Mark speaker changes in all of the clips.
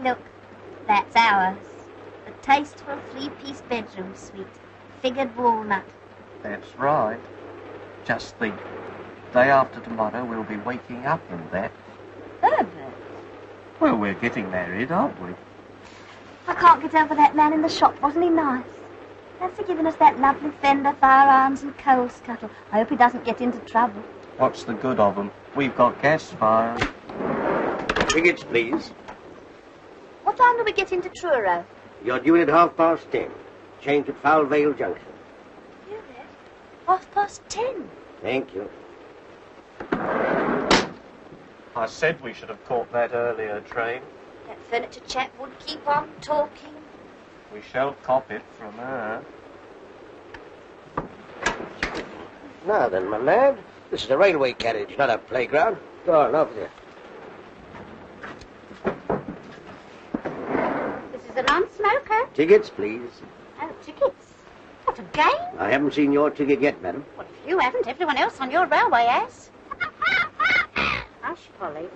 Speaker 1: Look, that's ours. The tasteful three-piece bedroom suite. Figured walnut.
Speaker 2: That's right. Just think, day after tomorrow we'll be waking up in that.
Speaker 1: Herbert.
Speaker 2: Well, we're getting married, aren't we?
Speaker 1: I can't get over that man in the shop. Wasn't he nice? Thanks for giving us that lovely fender, firearms and coal scuttle. I hope he doesn't get into trouble.
Speaker 2: What's the good of them? We've got gas fire.
Speaker 3: Tickets, please.
Speaker 1: What time do we get into Truro?
Speaker 3: You're due in at 10:30. Change at Foul Vale Junction.
Speaker 1: You there? 10:30.
Speaker 3: Thank you.
Speaker 2: I said we should have caught that earlier train.
Speaker 1: That furniture chap would keep on talking.
Speaker 2: We shall cop it from her.
Speaker 3: Now then, my lad, this is a railway carriage, not a playground. Go on, off with you.
Speaker 1: This is a non-smoker.
Speaker 3: Tickets, please.
Speaker 1: Oh, tickets. What a game.
Speaker 3: I haven't seen your ticket yet, madam.
Speaker 1: Well, if you haven't, everyone else on your railway has. Hush, Polly.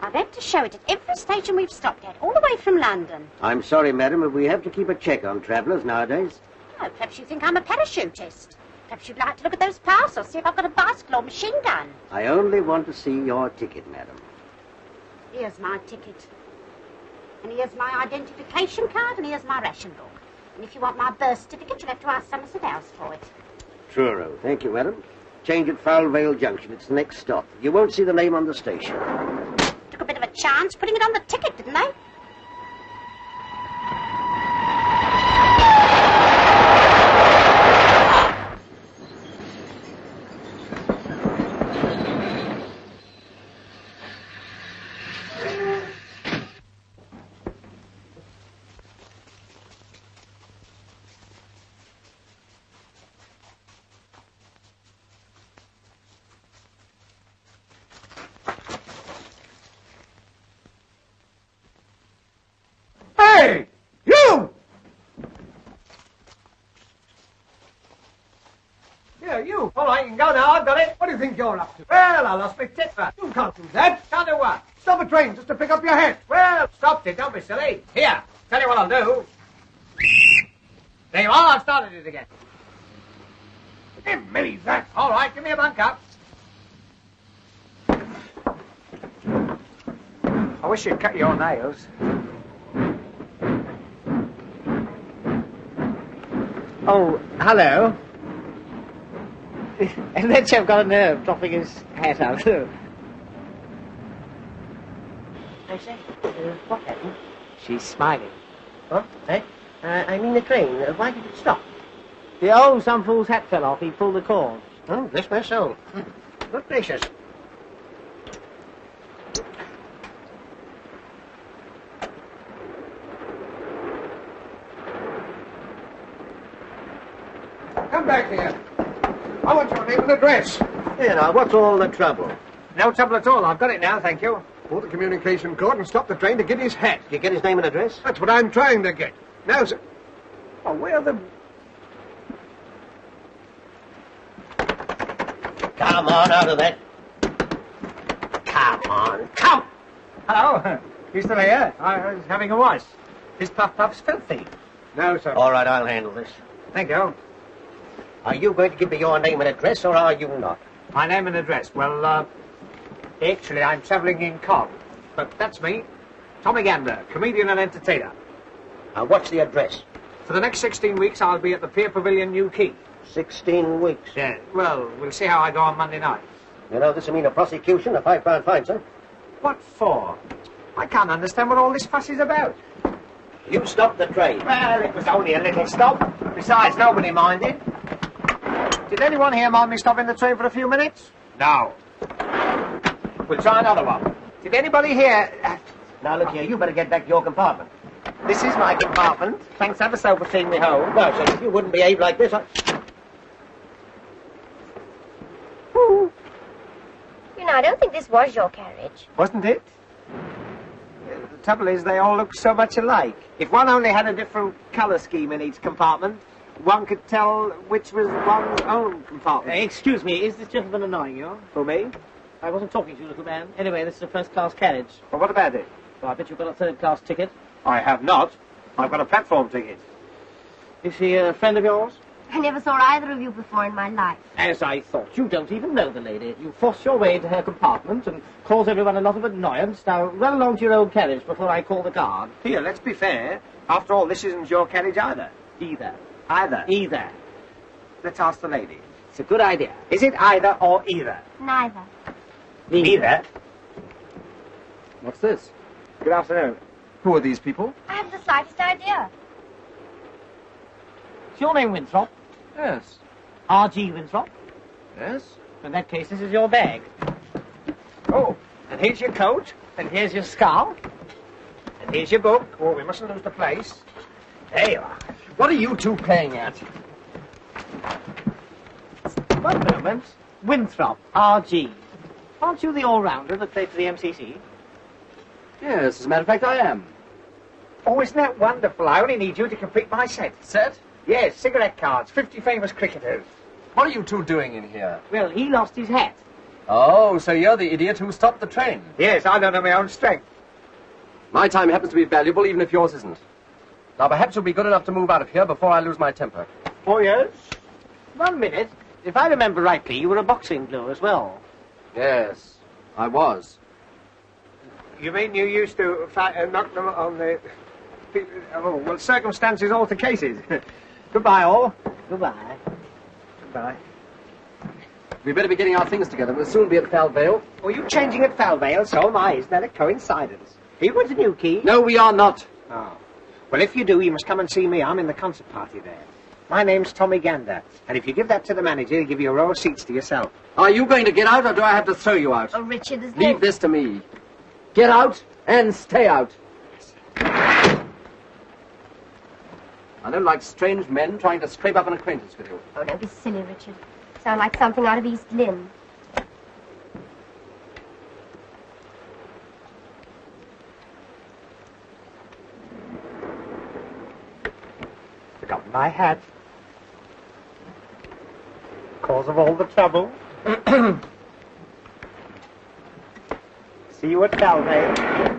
Speaker 1: I've had to show it at every station we've stopped at, all the way from London.
Speaker 3: I'm sorry, madam, but we have to keep a check on travellers nowadays.
Speaker 1: Oh, perhaps you think I'm a parachutist. Perhaps you'd like to look at those parcels, see if I've got a bicycle or machine gun.
Speaker 3: I only want to see your ticket, madam.
Speaker 1: Here's my ticket. And here's my identification card, and here's my ration book. And if you want my birth certificate, you'll have to ask Somerset House for it.
Speaker 3: Truro. Thank you, madam. Change at Foul Vale Junction. It's the next stop. You won't see the name on the station.
Speaker 1: Took a bit of a chance putting it on the ticket, didn't they?
Speaker 4: Hey! You! Yeah, you. All right, you can go now. I've got it. What do you think you're up to? Well, I lost my tip. You can't do that. Can't do what? Stop a train just to pick up your head. Well, stopped it. Don't be silly. Here, tell you what I'll do. There you are. I've started it again. Give me that. All right, give me a bunk up. I wish you'd cut your nails.
Speaker 5: Oh, hello. And that chap got a nerve dropping his hat out.
Speaker 6: I say, what happened?
Speaker 5: She's smiling.
Speaker 6: Huh? Eh? I mean the train. Why did it stop?
Speaker 5: Some fool's hat fell off. He pulled the cord.
Speaker 6: Oh, bless my soul. Good gracious.
Speaker 4: Come back here. I want your name and address.
Speaker 3: Here now, what's all the trouble?
Speaker 4: No trouble at all. I've got it now, thank you. Pull the communication cord and stop the train to get his hat.
Speaker 3: Did you get his name and address?
Speaker 4: That's what I'm trying to get. Now, sir. Oh, where the...
Speaker 3: Come on, out of that. Come on, come!
Speaker 4: Hello. You still here? I was having a wash. This puff's filthy. No, sir.
Speaker 3: All right, I'll handle this.
Speaker 4: Thank you.
Speaker 3: Are you going to give me your name and address, or are you not?
Speaker 4: My name and address. Well, actually, I'm travelling in Cog. But that's me. Tommy Gander, comedian and entertainer.
Speaker 3: What's the address?
Speaker 4: For the next 16 weeks, I'll be at the Pier Pavilion, New Quay.
Speaker 3: 16 weeks.
Speaker 4: Yeah, well, we'll see how I go on Monday night.
Speaker 3: You know, this will mean a prosecution, a £5 fine, sir.
Speaker 4: What for? I can't understand what all this fuss is about.
Speaker 3: You stopped the train.
Speaker 4: Well, it was only a little stop. Besides, nobody minded. Did anyone here mind me stopping the train for a few minutes? No. We'll try another one. Did anybody here...
Speaker 3: Now, look here, you better get back to your compartment.
Speaker 4: This is my compartment. Thanks ever so for seeing me home.
Speaker 3: No, sir, if you wouldn't behave like this,
Speaker 1: You know, I don't think this was your carriage.
Speaker 4: Wasn't it? The trouble is, they all look so much alike. If one only had a different colour scheme in each compartment, one could tell which was one's own compartment.
Speaker 5: Excuse me, is this gentleman annoying you?
Speaker 4: For me?
Speaker 5: I wasn't talking to you, little man. Anyway, this is a first-class carriage.
Speaker 4: Well, what about it?
Speaker 5: So I bet you've got a third-class ticket.
Speaker 4: I have not. I've got a platform ticket.
Speaker 5: Is she a friend of yours?
Speaker 7: I never saw either of you before in my life.
Speaker 5: As I thought. You don't even know the lady. You force your way into her compartment and cause everyone a lot of annoyance. Now, run along to your own carriage before I call the guard.
Speaker 4: Here, let's be fair. After all, this isn't your carriage either.
Speaker 5: Either.
Speaker 4: Either. Let's ask the lady.
Speaker 5: It's a good idea.
Speaker 4: Is it either or either?
Speaker 7: Neither.
Speaker 4: Neither.
Speaker 2: What's this?
Speaker 4: Good afternoon.
Speaker 2: Who are these people?
Speaker 7: I haven't the slightest idea.
Speaker 5: Is your name Winthrop?
Speaker 2: Yes.
Speaker 5: R.G. Winthrop?
Speaker 2: Yes?
Speaker 5: In that case, this is your bag.
Speaker 4: Oh, and here's your coat.
Speaker 5: And here's your scarf.
Speaker 4: And here's your book. Oh, we mustn't lose the place. There you are.
Speaker 2: What are you two playing at?
Speaker 5: One moment. Winthrop, R.G. Aren't you the all-rounder that played for the MCC?
Speaker 2: Yes, as a matter of fact, I am.
Speaker 4: Oh, isn't that wonderful? I only need you to complete my set.
Speaker 2: Set?
Speaker 4: Yes, cigarette cards, 50 famous cricketers.
Speaker 2: What are you two doing in here?
Speaker 5: Well, he lost his hat.
Speaker 2: Oh, so you're the idiot who stopped the train.
Speaker 4: Yes, I don't know my own strength.
Speaker 2: My time happens to be valuable, even if yours isn't. Now, perhaps you'll be good enough to move out of here before I lose my temper.
Speaker 4: Oh, yes?
Speaker 5: 1 minute. If I remember rightly, you were a boxing glue as well.
Speaker 2: Yes, I was.
Speaker 4: You mean you used to knock them on the... Oh, well, circumstances alter cases. Goodbye, all.
Speaker 5: Goodbye.
Speaker 4: Goodbye.
Speaker 2: We'd better be getting our things together. We'll soon be at Falvale.
Speaker 4: Oh, you changing at Falvale? So am I. Isn't that a coincidence? Are you going to Newquay?
Speaker 2: No, we are not.
Speaker 4: Oh. Well, if you do, you must come and see me. I'm in the concert party there. My name's Tommy Gander. And if you give that to the manager, he'll give you a row of seats to yourself.
Speaker 2: Are you going to get out, or do I have to throw you out?
Speaker 7: Oh, Richard, there's
Speaker 2: Leave this to me. Get out and stay out. I don't like strange men trying to scrape up an acquaintance with you.
Speaker 7: Oh, don't be silly, Richard. Sound like something out of East Lynne.
Speaker 4: Forgotten my hat. Cause of all the trouble. See you at Falvale.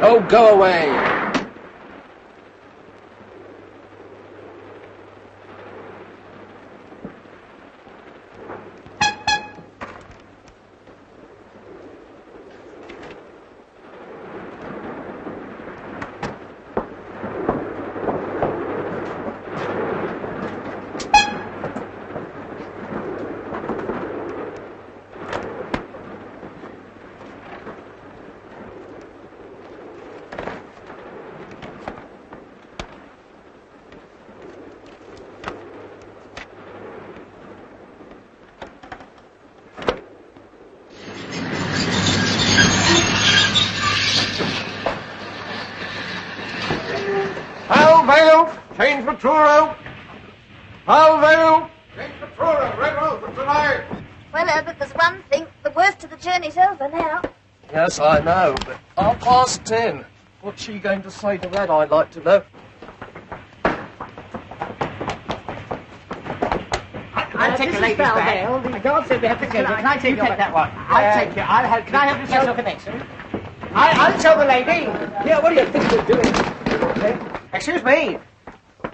Speaker 2: Oh, go away.
Speaker 4: Falvale, change for Truro. Falvale, change for Truro. Red Road for tonight.
Speaker 7: Well, Herbert, there's one thing. The worst of the journey's over now.
Speaker 2: Yes, I know, but 10:30. What's she going to say to that, I'd like to know?
Speaker 4: I'll take the ladies back.
Speaker 5: The guard said we have to go. Can I take
Speaker 4: that one? I'll take you. I'll help you.
Speaker 5: Can I have the social connection?
Speaker 4: I'll tell the lady. Yeah, what do you think you're doing? Excuse me.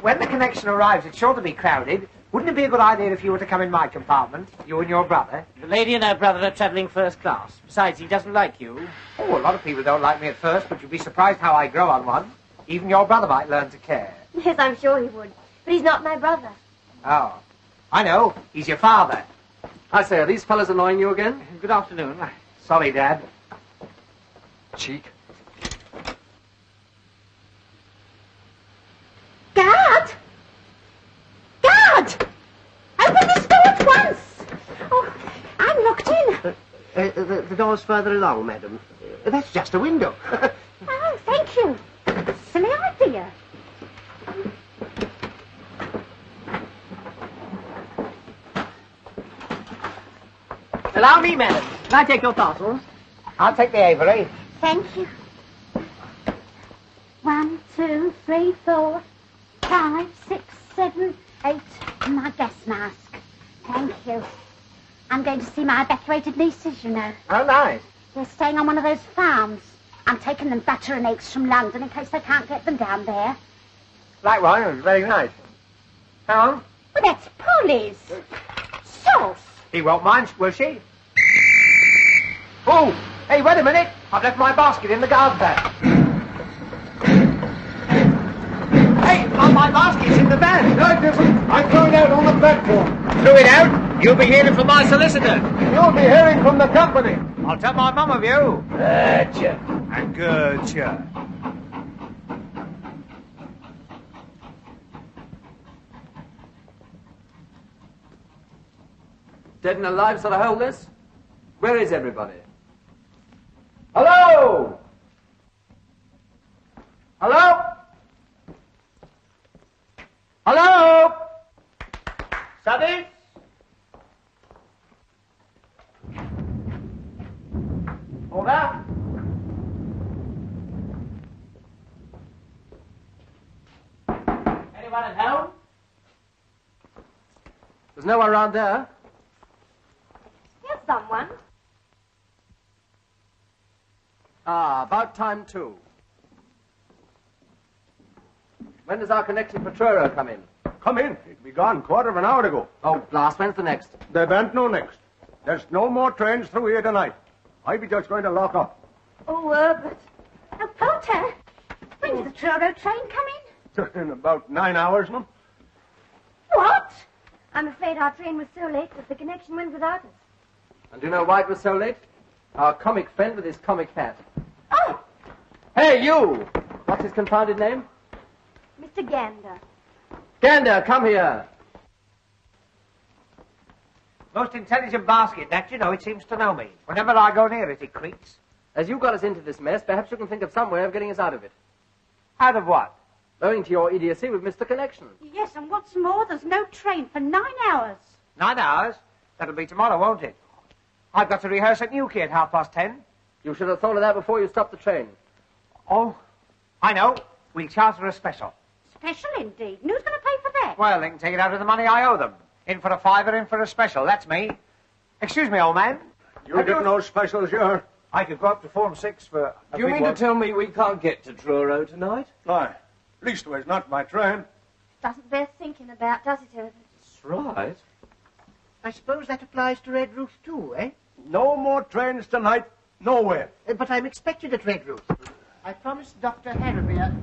Speaker 4: When the connection arrives, it's sure to be crowded. Wouldn't it be a good idea if you were to come in my compartment, you and your brother?
Speaker 5: The lady and her brother are travelling first class. Besides, he doesn't like you.
Speaker 4: Oh, a lot of people don't like me at first, but you'd be surprised how I grow on one. Even your brother might learn to care.
Speaker 7: Yes, I'm sure he would. But he's not my brother.
Speaker 4: Oh, I know. He's your father.
Speaker 2: I say, are these fellas annoying you again?
Speaker 4: Good afternoon. Sorry, Dad.
Speaker 2: Cheek.
Speaker 1: Guard! Guard! Open this door at once! Oh, I'm locked in.
Speaker 6: The door's further along, madam. That's just a window.
Speaker 1: Oh, thank you. Silly idea.
Speaker 5: Allow me, madam. Can I take your parcels?
Speaker 4: I'll take the Avery.
Speaker 1: Thank you. 1, 2, 3, 4, 5, 6, 7, 8. My gas mask. Thank you. I'm going to see my evacuated nieces, you know.
Speaker 4: Oh, nice.
Speaker 1: They're staying on one of those farms. I'm taking them butter and eggs from London in case they can't get them down there.
Speaker 4: Like one, it was very nice. Hang on.
Speaker 1: Well, that's Polly's. Sauce.
Speaker 4: He won't mind, will she? Oh, hey, wait a minute. I've left my basket in the garden there. Hey, my basket's in the van.
Speaker 3: No, it isn't. I'm going out on the platform.
Speaker 4: Threw it out. You'll be hearing from my solicitor.
Speaker 3: You'll be hearing from the company.
Speaker 4: I'll tell my mum of you.
Speaker 3: Gotcha.
Speaker 4: And gotcha.
Speaker 2: Dead and alive sort of hold this? Where is everybody? Hello? Hello? Hello?
Speaker 4: Study? Order?
Speaker 5: Anyone at home?
Speaker 2: There's no one around there.
Speaker 7: Here's someone.
Speaker 2: Ah, about time too. When does our connecting for Truro come in?
Speaker 3: Come in. It'll be gone quarter of an hour ago.
Speaker 2: Oh, blast, when's the next?
Speaker 3: There ain't no next. There's no more trains through here tonight. I be just going to lock up.
Speaker 7: Oh, Herbert.
Speaker 1: Oh, Porter. When does the Truro train come in?
Speaker 3: In about 9 hours, no?
Speaker 1: What?
Speaker 7: I'm afraid our train was so late that the connection went without us.
Speaker 2: And do you know why it was so late? Our comic friend with his comic hat.
Speaker 1: Oh,
Speaker 2: Hey, you! What's his confounded name?
Speaker 7: Mr. Gander.
Speaker 2: Gander, come here.
Speaker 4: Most intelligent basket, that, you know, it seems to know me. Whenever I go near it, it creaks.
Speaker 2: As you got us into this mess, perhaps you can think of some way of getting us out of it.
Speaker 4: Out of what?
Speaker 2: Owing to your idiocy, we've missed the connection.
Speaker 1: yes, and what's more, there's no train for 9 hours.
Speaker 4: 9 hours? That'll be tomorrow, won't it? I've got to rehearse at Newquay at 10:30.
Speaker 2: You should have thought of that before you stopped the train.
Speaker 4: Oh, I know. We'll charter a special.
Speaker 1: Special indeed. And who's going to pay for that?
Speaker 4: Well, they can take it out of the money I owe them. In for a fiver, in for a special. That's me. Excuse me, old man.
Speaker 3: You get no specials here.
Speaker 4: I could go up to Form 6 for a
Speaker 8: Do you
Speaker 4: big
Speaker 8: mean
Speaker 4: one.
Speaker 8: to tell me we can't get to Truro tonight?
Speaker 3: Aye. Leastways, not my train.
Speaker 7: Doesn't bear thinking about, does it, Herbert?
Speaker 8: That's right.
Speaker 6: I suppose that applies to Red Roof too, eh?
Speaker 3: No more trains tonight. Nowhere.
Speaker 6: But I'm expected at Red Roof. I promised Dr. Harrier.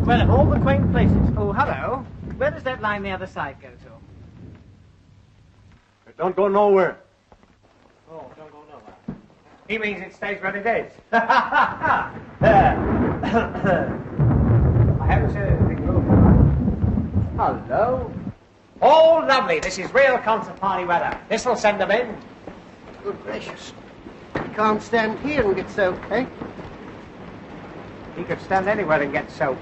Speaker 5: Well, of all the quaint places. Oh, hello. Where does that line the other side go to?
Speaker 3: It don't go nowhere.
Speaker 5: Oh, don't go nowhere.
Speaker 4: He means it stays where it is. I haven't said anything wrong.
Speaker 2: Hello?
Speaker 4: Oh, lovely. This is real concert party weather. This'll send them in.
Speaker 6: Good gracious. You can't stand here and get soaked, eh?
Speaker 4: He could stand anywhere and get soaked.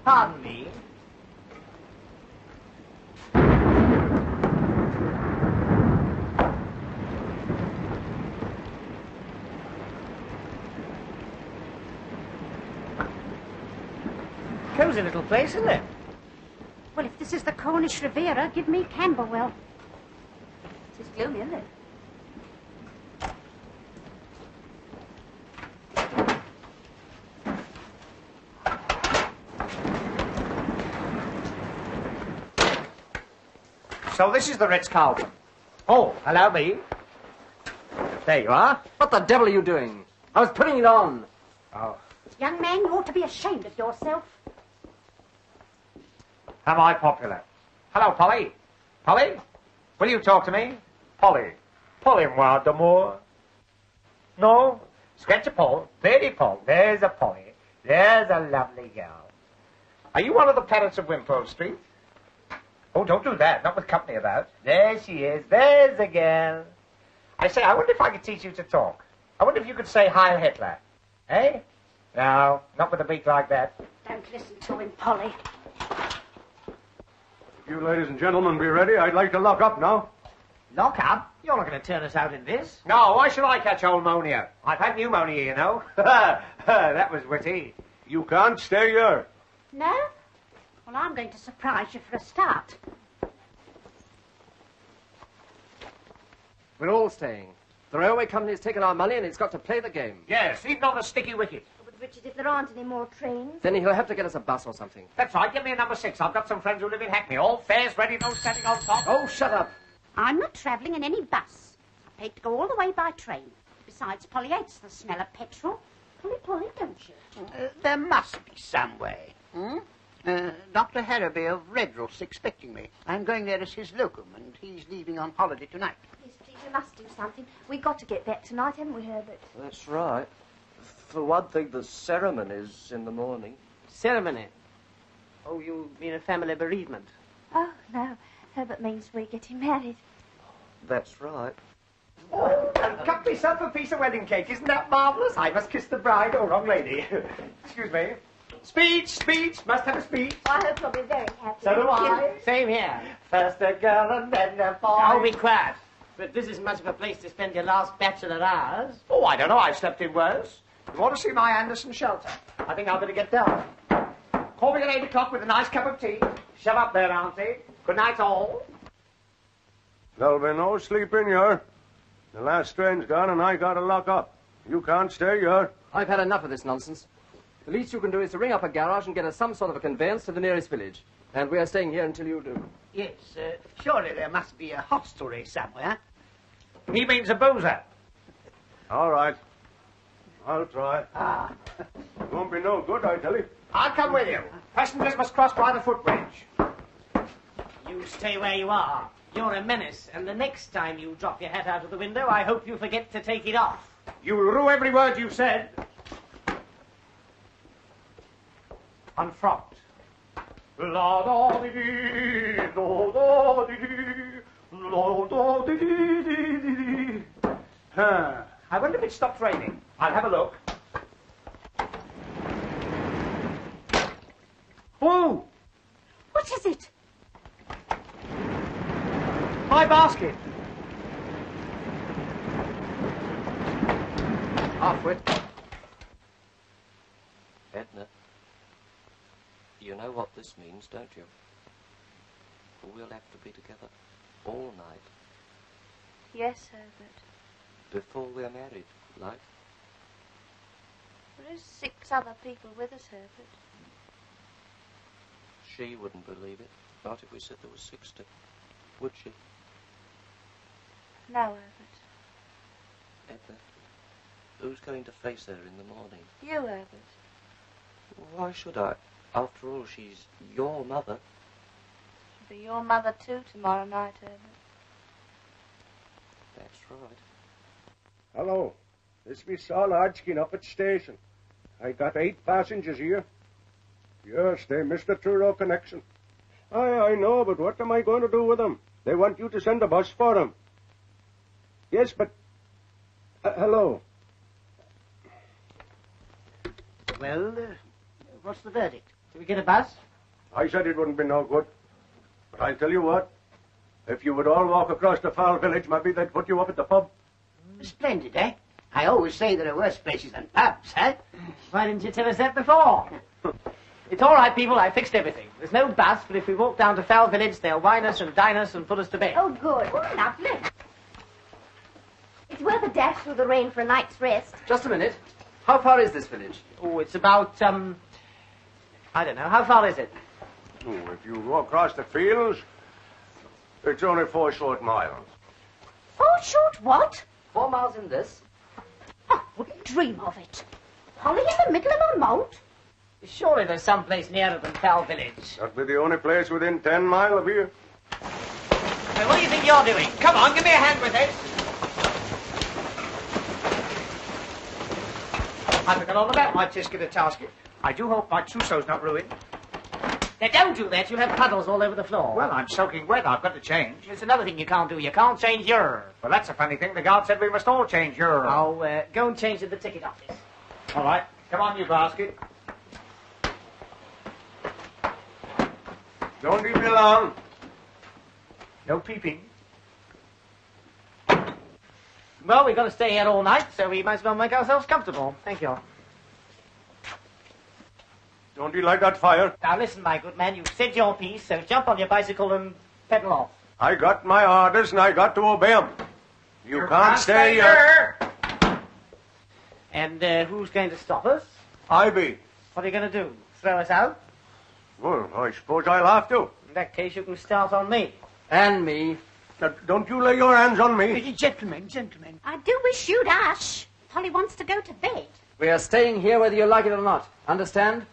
Speaker 5: Pardon me. Cozy little place, isn't it?
Speaker 1: Well, if this is the Cornish Riviera, give me Camberwell.
Speaker 7: It's gloomy, isn't it?
Speaker 4: so this is the Ritz-Carlton. Oh, allow me. There you are.
Speaker 2: What the devil are you doing? I was putting it on.
Speaker 4: Oh.
Speaker 1: Young man, you ought to be ashamed of yourself.
Speaker 4: Am I popular? Hello, Polly. Polly? Will you talk to me? Polly. Polly-moi d'amour. No? Sketch a Paul. Lady Paul. There's a Polly. There's a lovely girl. Are you one of the parents of Wimpole Street? Oh, don't do that. Not with company about. There she is. There's the girl. I say, I wonder if I could teach you to talk. I wonder if you could say Heil Hitler. Eh? No, not with a beak like that.
Speaker 1: Don't listen to him, Polly.
Speaker 9: If you ladies and gentlemen be ready, I'd like to lock up now.
Speaker 5: Lock up? You're not going to turn us out in this.
Speaker 4: No, why should I catch old pneumonia? I've had pneumonia, you know. That was witty.
Speaker 9: You can't stay here.
Speaker 1: No? Well, I'm going to surprise you for a start.
Speaker 2: We're all staying. The railway company has taken our money and it's got to play the game.
Speaker 4: Yes, even on the sticky wicket.
Speaker 7: But, Richard, if there aren't any more trains...
Speaker 2: Then he'll have to get us a bus or something.
Speaker 4: That's right, give me a number 6. I've got some friends who live in Hackney. All fares ready, no standing on top.
Speaker 2: Oh, shut up.
Speaker 1: I'm not travelling in any bus. I paid to go all the way by train. Besides, Polly hates the smell of petrol. Polly, don't you?
Speaker 6: There must be some way. Dr. Harrowby of Redruth's expecting me. I'm going there as his locum, and he's leaving on holiday tonight.
Speaker 7: Please, we must do something. We've got to get back tonight, haven't we, Herbert?
Speaker 8: That's right. For one thing, the ceremony's in the morning.
Speaker 5: Ceremony? Oh, you mean a family bereavement?
Speaker 7: Oh, no. Herbert means we're getting married.
Speaker 8: That's right.
Speaker 4: Oh, cut myself a piece of wedding cake. Isn't that marvellous? I must kiss the bride. Oh, wrong lady. Excuse me. Speech. Must have a speech.
Speaker 7: I hope you'll be very happy.
Speaker 4: So do I.
Speaker 5: Same here.
Speaker 4: First a girl and then a boy.
Speaker 5: I'll be quiet. But this isn't much of a place to spend your last bachelor hours.
Speaker 4: Oh, I don't know. I've slept in worse. You want to see my Anderson shelter? I think I'll better get down. Call me at 8 o'clock with a nice cup of tea. Shut up there, Auntie. Good night, all.
Speaker 9: There'll be no sleep in here. The last train's gone and I gotta lock up. You can't stay here.
Speaker 2: I've had enough of this nonsense. The least you can do is to ring up a garage and get us some sort of a conveyance to the nearest village. And we are staying here until you do.
Speaker 6: Yes, surely there must be a hostelry somewhere.
Speaker 4: He means a boozer.
Speaker 9: All right. I'll try. It won't be no good, I tell you.
Speaker 4: I'll come with you. Passengers must cross by the footbridge.
Speaker 5: You stay where you are. You're a menace, and the next time you drop your hat out of the window, I hope you forget to take it off.
Speaker 4: You'll rue every word you've said. Unfrocked. La da dee dee, do da dee dee, la da dee dee dee dee. I wonder if it stopped raining. I'll have a look. Oh!
Speaker 1: What is it?
Speaker 4: My basket.
Speaker 2: Half-wit.
Speaker 8: Edna, you know what this means, don't you? We'll have to be together all night
Speaker 7: Yes, Herbert.
Speaker 8: before we're married, like.
Speaker 7: There is 6 other people with us, Herbert.
Speaker 8: She wouldn't believe it, not if we said there was 60. Would she?
Speaker 7: No, Herbert.
Speaker 8: Edna, who's going to face her in the morning?
Speaker 7: You, Herbert.
Speaker 8: Why should I? After all, she's your mother.
Speaker 7: She'll be your mother, too, tomorrow night, Herbert.
Speaker 8: That's right.
Speaker 9: Hello. This is Saul Hodgkin up at station. I got 8 passengers here. Yes, they missed the Truro connection. I know, but what am I going to do with them? They want you to send a bus for them. Yes, but... hello.
Speaker 6: Well, what's the verdict?
Speaker 5: Do we get a bus?
Speaker 9: I said it wouldn't be no good. But I'll tell you what. If you would all walk across the foul village, maybe they'd put you up at the pub.
Speaker 6: Splendid, eh? I always say there are worse places than pubs, eh?
Speaker 5: Why didn't you tell us that before? It's all right, people. I fixed everything. There's no bus, but if we walk down to Foul Village, they'll wine us and dine us and put us to bed.
Speaker 7: Oh, good.
Speaker 1: Oh, lovely.
Speaker 7: It's worth a dash through the rain for a night's rest.
Speaker 2: Just a minute. How far is this village?
Speaker 5: Oh, it's about, I don't know. How far is it?
Speaker 9: Oh, if you go across the fields, It's only 4 short miles.
Speaker 1: 4 short what?
Speaker 2: 4 miles in this.
Speaker 1: I wouldn't dream of it. Polly in the middle of a moat?
Speaker 5: Surely there's some place nearer than Fell Village.
Speaker 9: That'll be the only place within 10 mile of here.
Speaker 5: Hey, what do you think you're doing?
Speaker 4: Come on, give me a hand with it. I forgot all about my tisket of tasket. I do hope my trousseau's not ruined.
Speaker 5: Now, don't do that. You'll have puddles all over the floor.
Speaker 4: Well, I'm soaking wet. I've got to change.
Speaker 5: There's another thing you can't do. You can't change your.
Speaker 4: Well, that's a funny thing. The guard said we must all change your.
Speaker 5: Oh, go and change at the ticket office.
Speaker 4: All right. Come on, you basket.
Speaker 9: Don't leave me alone.
Speaker 4: No peeping.
Speaker 5: Well, we've got to stay here all night, so we might as well make ourselves comfortable. Thank you.
Speaker 9: Don't you like that fire?
Speaker 5: Now, listen, my good man. You've said your piece, so jump on your bicycle and pedal off.
Speaker 9: I got my orders and I got to obey 'em. You can't stay here.
Speaker 5: And who's going to stop us?
Speaker 9: I be.
Speaker 5: What are you going to do? Throw us out?
Speaker 9: Well, I suppose I'll have to.
Speaker 5: In that case, you can start on me.
Speaker 2: And me.
Speaker 9: Now, don't you lay your hands on me.
Speaker 4: Gentlemen.
Speaker 1: I do wish you'd hush. Polly wants to go to bed.
Speaker 2: We are staying here whether you like it or not. Understand?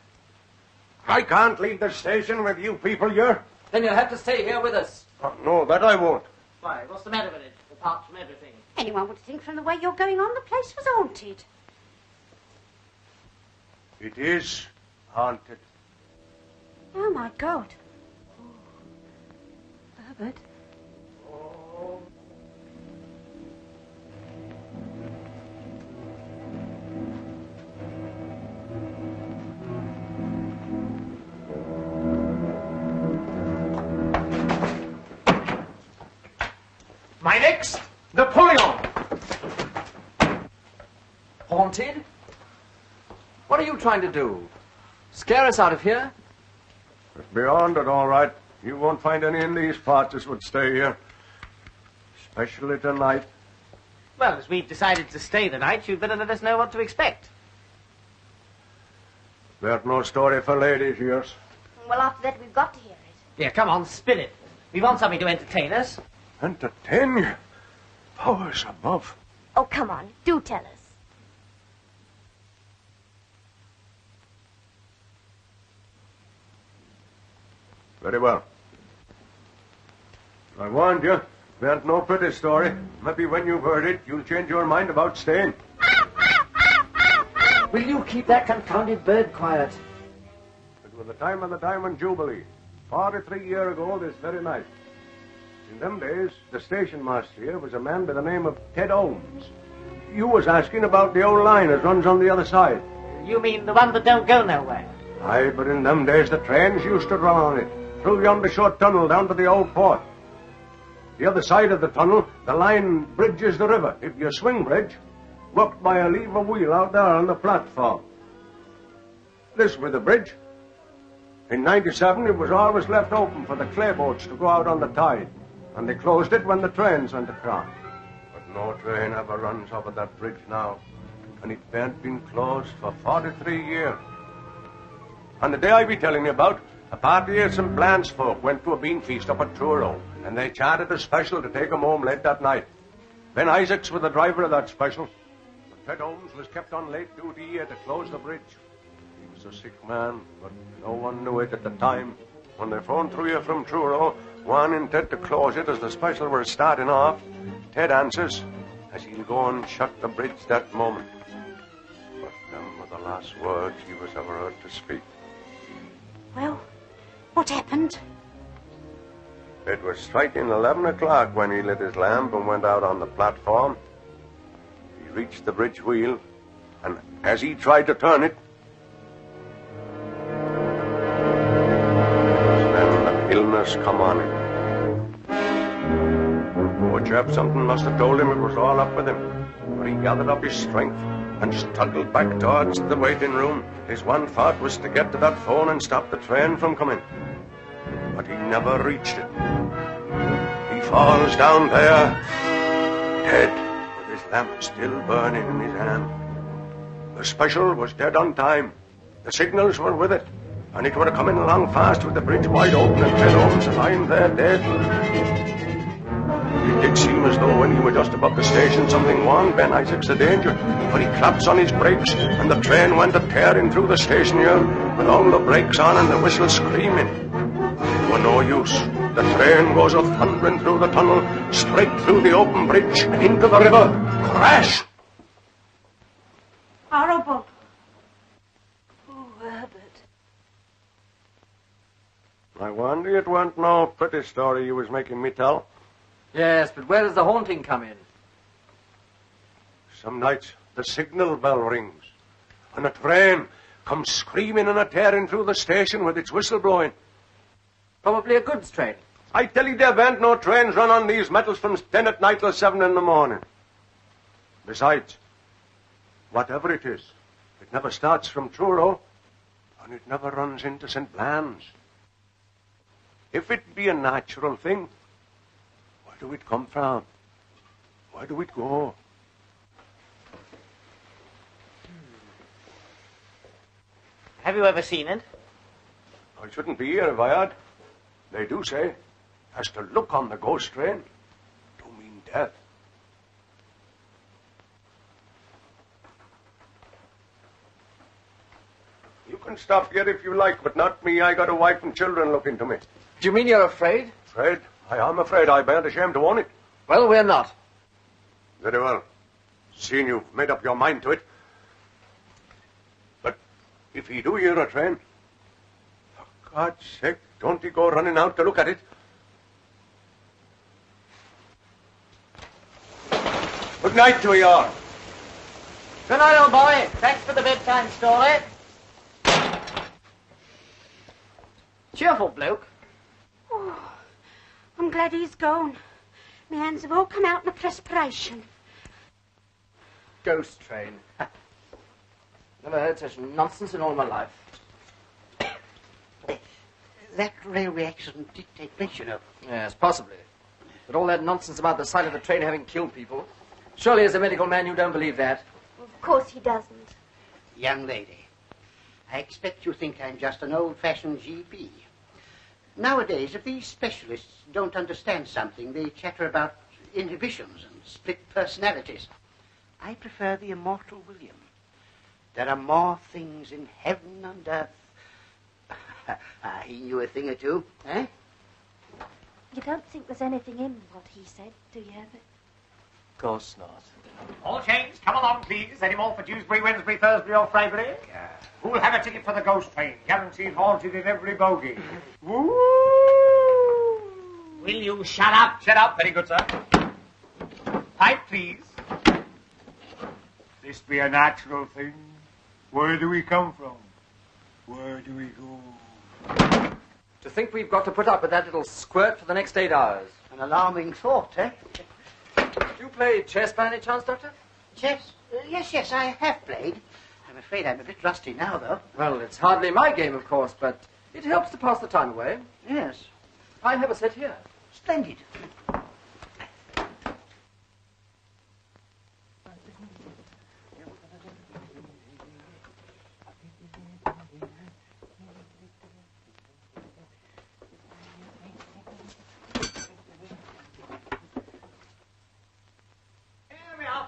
Speaker 9: I can't leave the station with you people here.
Speaker 2: Then you'll have to stay here with us.
Speaker 9: Oh, no, that I won't.
Speaker 5: Why, what's the matter with it, apart from everything?
Speaker 1: Anyone would think from the way you're going on the place was haunted.
Speaker 9: It is haunted.
Speaker 1: Oh, my God. Herbert.
Speaker 4: My next, Napoleon.
Speaker 2: Haunted? What are you trying to do? Scare us out of here?
Speaker 9: It's beyond it, all right. You won't find any in these parts that would stay here. Especially tonight.
Speaker 5: Well, as we've decided to stay the night, you'd better let us know what to expect.
Speaker 9: There's no story for ladies, yours.
Speaker 7: Well, after that, we've got to hear it.
Speaker 5: Yeah, come on, spin it. We want something to entertain us.
Speaker 9: Entertain you? Powers above.
Speaker 7: Oh, come on. Do tell us.
Speaker 9: Very well. I warned you. There's no pretty story. Maybe when you've heard it, you'll change your mind about staying.
Speaker 2: Will you keep that confounded bird quiet?
Speaker 9: It was the time of the Diamond Jubilee. 43 years ago this very night. In them days, the station master here was a man by the name of Ted Holmes. You was asking about the old line that runs on the other side.
Speaker 5: You mean the one that don't go nowhere?
Speaker 9: Aye, but in them days the trains used to run on it, through yonder short tunnel down to the old port. The other side of the tunnel, the line bridges the river. If you swing bridge, up by a lever wheel out there on the platform. This was the bridge. In 97, it was always left open for the clay boats to go out on the tide, and they closed it when the trains went across. But no train ever runs over that bridge now, and it ain't been closed for 43 years. On the day I be telling you about, a party of St. Blanche folk went to a bean feast up at Truro, and they chartered a special to take 'em home late that night. Ben Isaacs was the driver of that special. But Ted Holmes was kept on late duty here to close the bridge. He was a sick man, but no one knew it at the time. When they phoned through here from Truro, warning Ted to close it as the special were starting off, Ted answers as he'll go and shut the bridge that moment. But them were the last words he was ever heard to speak.
Speaker 1: Well, what happened?
Speaker 9: It was striking 11 o'clock when he lit his lamp and went out on the platform. He reached the bridge wheel, and as he tried to turn it, then the illness come on him. Poor chap, something must have told him it was all up with him. But he gathered up his strength and struggled back towards the waiting room. His one thought was to get to that phone and stop the train from coming. But he never reached it. He falls down there, dead, with his lamp still burning in his hand. The special was dead on time. The signals were with it. And it were coming along fast with the bridge wide open and 10 homes lying there dead. It did seem as though when he were just above the station something warned Ben Isaacs of danger, for he claps on his brakes and the train went a-tearing through the station yard with all the brakes on and the whistle screaming. It were no use. The train goes a-thundering through the tunnel, straight through the open bridge and into the river. Crash!
Speaker 1: Horrible. Oh, Herbert.
Speaker 9: I wonder it weren't no pretty story you was making me tell.
Speaker 2: Yes, but where does the haunting come in?
Speaker 9: Some nights the signal bell rings, and a train comes screaming and a-tearing through the station with its whistle blowing.
Speaker 2: Probably a goods train.
Speaker 9: I tell you, there ain't no trains run on these metals from 10 at night till 7 in the morning. Besides, whatever it is, it never starts from Truro, and it never runs into St. Blan's. If it be a natural thing, where do it come from? Where do it go?
Speaker 5: Have you ever seen it?
Speaker 9: I shouldn't be here if I had. They do say, as to look on the ghost train, do mean death. You can stop here if you like, but not me. I got a wife and children looking to me.
Speaker 2: Do you mean you're afraid?
Speaker 9: Afraid? I am afraid. I bearn't ashamed to own it.
Speaker 2: Well, we're not.
Speaker 9: Very well. Seeing you've made up your mind to it. But if he do hear a train, for God's sake, don't he go running out to look at it? Good night to you all.
Speaker 5: Good night, old boy. Thanks for the bedtime story. Cheerful bloke.
Speaker 1: Oh, I'm glad he's gone. My hands have all come out in a perspiration.
Speaker 2: Ghost train. Never heard such nonsense in all my life.
Speaker 6: That railway accident did take place, you know.
Speaker 2: Yes, possibly. But all that nonsense about the sight of the train having killed people. Surely as a medical man you don't believe that.
Speaker 7: Of course he doesn't.
Speaker 6: Young lady, I expect you think I'm just an old-fashioned GP. Nowadays, if these specialists don't understand something, they chatter about inhibitions and split personalities. I prefer the immortal William. There are more things in heaven and earth. He knew a thing or two, eh?
Speaker 7: You don't think there's anything in what he said, do you, Herbert?
Speaker 8: Of course not.
Speaker 4: All change, come along, please. Any more for Dewsbury, Wednesbury, Thursbury, or Freybury? Who'll have a ticket for the ghost train? Guaranteed haunted in every bogie. Woo! Will you shut up? Shut up. Very good, sir. Pipe, please. This be a natural thing. Where do we come from? Where do we go?
Speaker 2: To think we've got to put up with that little squirt for the next 8 hours.
Speaker 6: An alarming thought, eh?
Speaker 2: Do you play chess by any chance, Doctor?
Speaker 6: Chess? Yes, I have played. I'm afraid I'm a bit rusty now, though.
Speaker 2: Well, it's hardly my game, of course, but it helps to pass the time away.
Speaker 6: Yes.
Speaker 2: I have a set here.
Speaker 6: Splendid.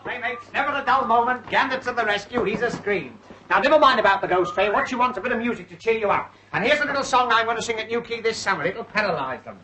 Speaker 4: Playmates, never a dull moment. Gambit to the rescue, he's a scream. Now, never mind about the ghost train. What you want, a bit of music to cheer you up. And here's a little song I'm going to sing at New Key this summer. It'll paralyse them.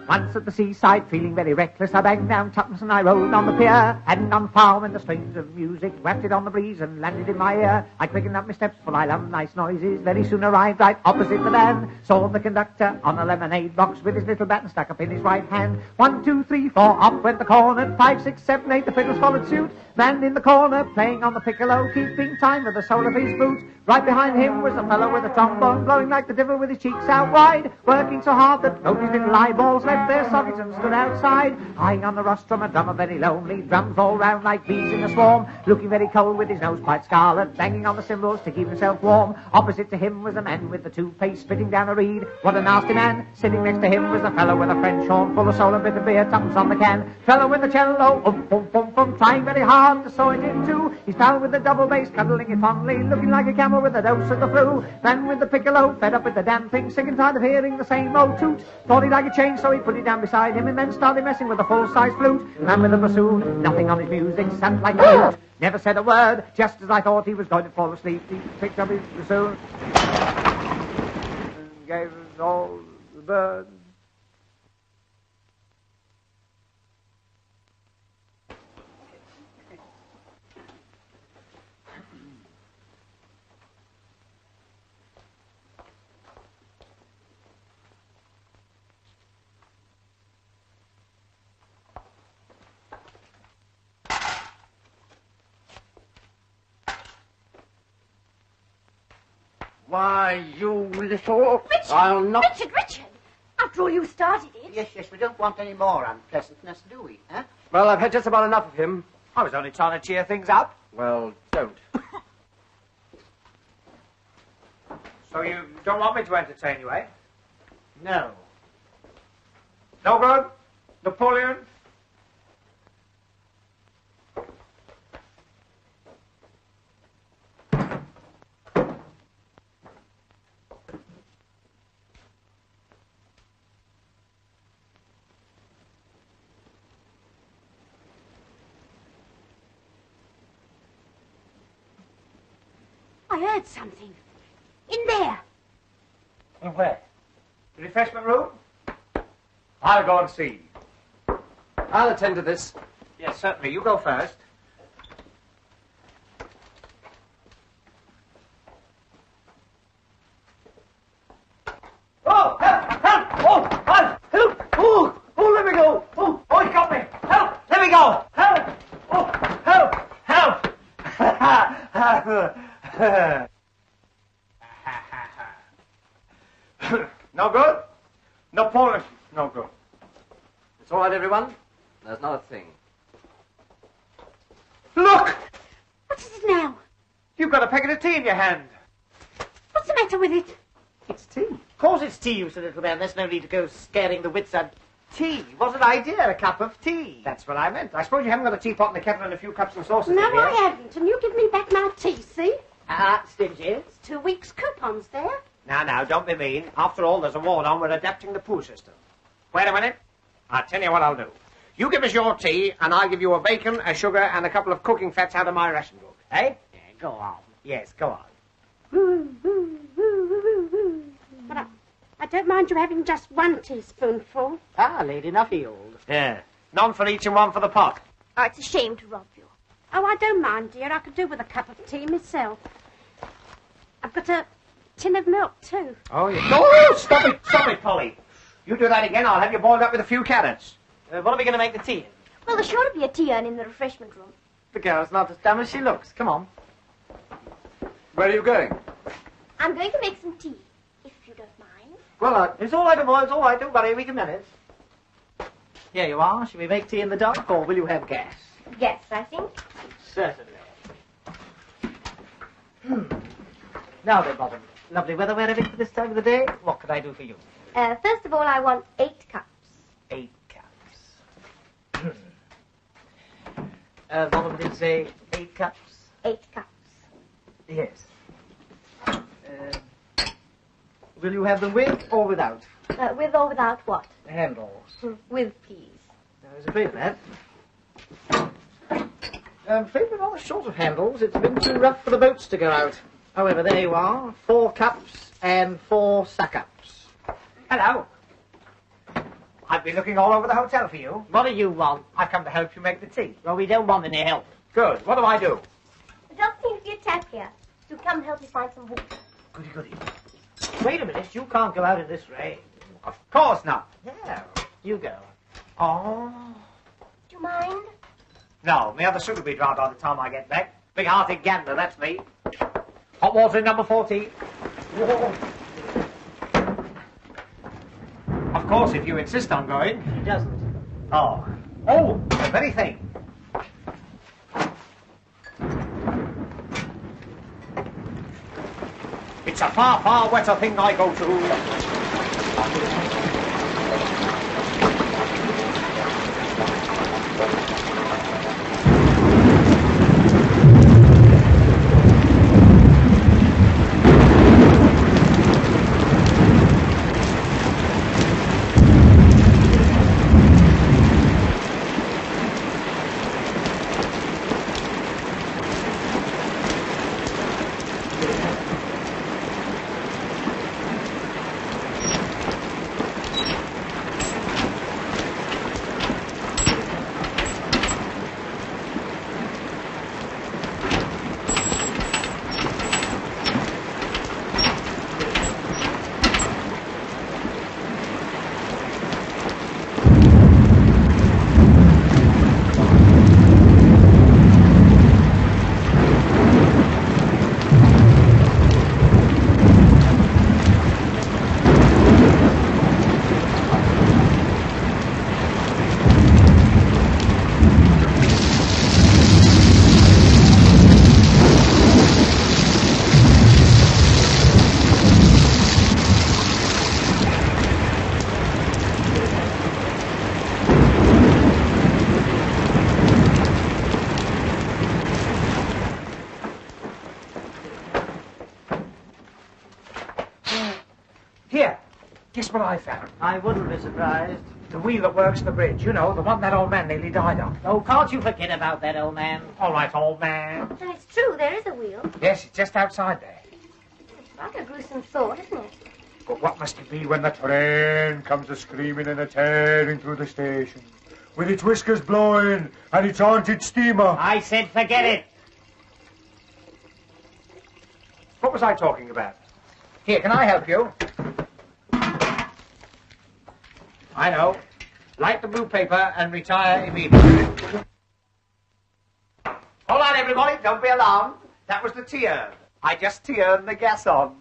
Speaker 10: Once at the seaside, feeling very reckless, I banged down tuppence and I rode on the pier. Hadn't gone far when the strains of music wafted on the breeze and landed in my ear. I quickened up my steps, for I love nice noises. Very soon arrived right opposite the band. Saw the conductor on a lemonade box with his little baton stuck up in his right hand. 1, 2, 3, 4, up went the cornet. 5, 6, 7, 8, the fiddles followed suit. Man in the corner, playing on the piccolo, keeping time with the sole of his boot. Right behind him was a fellow with a trombone, blowing like the devil with his cheeks out wide, working so hard that both his little eyeballs left their their sockets and stood outside, eyeing on the rostrum a drummer very lonely, drums all round like bees in a swarm, looking very cold with his nose quite scarlet, banging on the cymbals to keep himself warm. Opposite to him was a man with the two-face spitting down a reed. What a nasty man! Sitting next to him was a fellow with a French horn, full of soul and bit of beer, tuppence on the can. Fellow with the cello, trying very hard to sew it in two. He's pal with the double bass, cuddling it fondly, looking like a camel with a dose of the flu. Man with the piccolo, fed up with the damn thing, sick and tired of hearing the same old toot. Thought he'd like a change, so he put it down beside him and then started messing with a full-size flute. Man with the bassoon, nothing on his music, sounded like a flute. Never said a word, just as I thought he was going to fall asleep. He picked up his bassoon and gave us all the birds.
Speaker 6: Why, you little...
Speaker 1: Richard!
Speaker 6: I'll not...
Speaker 1: Richard! After all, you started it.
Speaker 6: Yes, we don't want any more unpleasantness, do we, huh?
Speaker 2: Well, I've had just about enough of him.
Speaker 10: I was only trying to cheer things up.
Speaker 2: Well, don't.
Speaker 10: So you don't want me to entertain you, eh?
Speaker 6: No.
Speaker 10: No good? Napoleon?
Speaker 1: I heard something. In there.
Speaker 10: In where? The refreshment room? I'll go and see.
Speaker 2: I'll attend to this.
Speaker 10: Yes, certainly. You go first. Oh, help! Help! Oh, help! Oh, let me go! Oh, he's got me! Help! Let me go! Help! Oh, help! Help! No good? Napoleon? No good.
Speaker 2: It's all right, everyone. There's not a thing.
Speaker 10: Look!
Speaker 1: What is it now?
Speaker 10: You've got a packet of tea in your hand.
Speaker 1: What's the matter with it?
Speaker 5: It's tea. Of course it's tea, you silly little man. There's no need to go scaring the wits out. Tea. What an idea, a cup of tea.
Speaker 10: That's what I meant. I suppose you haven't got a teapot and a kettle and a few cups and saucers
Speaker 1: No,
Speaker 10: in here.
Speaker 1: I haven't. And you give me back my tea, see?
Speaker 5: Stingy.
Speaker 1: It's 2 weeks' coupons there.
Speaker 10: Now, don't be mean. After all, there's a war on. We're adapting the poo system. Wait a minute. I'll tell you what I'll do. You give us your tea, and I'll give you a bacon, a sugar, and a couple of cooking fats out of my ration book. Eh?
Speaker 5: Yeah, go on.
Speaker 10: Yes, go on.
Speaker 1: But I don't mind you having just 1 teaspoonful.
Speaker 5: Lady Nuffield.
Speaker 10: Yeah. None for each and one for the pot.
Speaker 7: Oh, it's a shame to rob you.
Speaker 1: Oh, I don't mind, dear. I could do with a cup of tea myself. I've got a tin of milk, too.
Speaker 10: Oh, yeah. No, stop it, Polly. You do that again, I'll have you boiled up with a few carrots.
Speaker 5: What are we going to make the tea in?
Speaker 7: Well, there's sure to be a tea urn in the refreshment room.
Speaker 5: The girl's not as dumb as she looks. Come on.
Speaker 2: Where are you going?
Speaker 7: I'm going to make some tea, if you don't mind.
Speaker 2: Well,
Speaker 5: It's all right, boy. It's all right. Don't worry. We can manage. Here you are. Shall we make tea in the dark, or will you have gas?
Speaker 7: Yes, I think.
Speaker 5: Certainly. Now then, Bottom. Lovely weather where everything for this time of the day. What can I do for you?
Speaker 7: First of all, I want 8 cups.
Speaker 5: 8 cups. Bottom did say 8 cups?
Speaker 7: 8 cups.
Speaker 5: Yes. Will you have them with or without?
Speaker 7: With or without what?
Speaker 5: Handles.
Speaker 7: With, please.
Speaker 5: I was afraid of that. I'm afraid we're rather short of handles. It's been too rough for the boats to go out. However, there you are. 4 cups and 4 suck-ups.
Speaker 10: Hello. I've been looking all over the hotel for you.
Speaker 5: What do you want?
Speaker 10: I've come to help you make the tea.
Speaker 5: Well, we don't want any help.
Speaker 10: Good. What do I do?
Speaker 7: There doesn't seem to be a tap here. Do come help me find some water.
Speaker 10: Goody.
Speaker 5: Wait a minute. You can't go out in this rain.
Speaker 10: Of course not.
Speaker 5: No. You go.
Speaker 10: Oh.
Speaker 7: Do you mind?
Speaker 10: No, my other suit will be drowned by the time I get back. Big-hearted gambler, that's me. Hot water in number 14. Of
Speaker 4: Of course, if you insist on going.
Speaker 10: He doesn't.
Speaker 4: Oh. Oh, the very thing. It's a far, far wetter thing I go to. Here, guess what I found?
Speaker 10: I wouldn't be surprised.
Speaker 4: The wheel that works the bridge, you know, the one that old man nearly died on.
Speaker 10: Oh, can't you forget about that, old man?
Speaker 4: All right, old man.
Speaker 1: So it's true, there is a wheel.
Speaker 4: Yes, it's just outside there.
Speaker 1: It's like a gruesome thought, isn't it?
Speaker 4: But what must it be when the train comes a-screaming and a-tearing through the station, with its whiskers blowing and its haunted steamer?
Speaker 10: I said forget it.
Speaker 4: What was I talking about? Here, can I help you? I know. Light the blue paper and retire immediately. Hold on, everybody. Don't be alarmed. That was the tier. I just turned the gas on.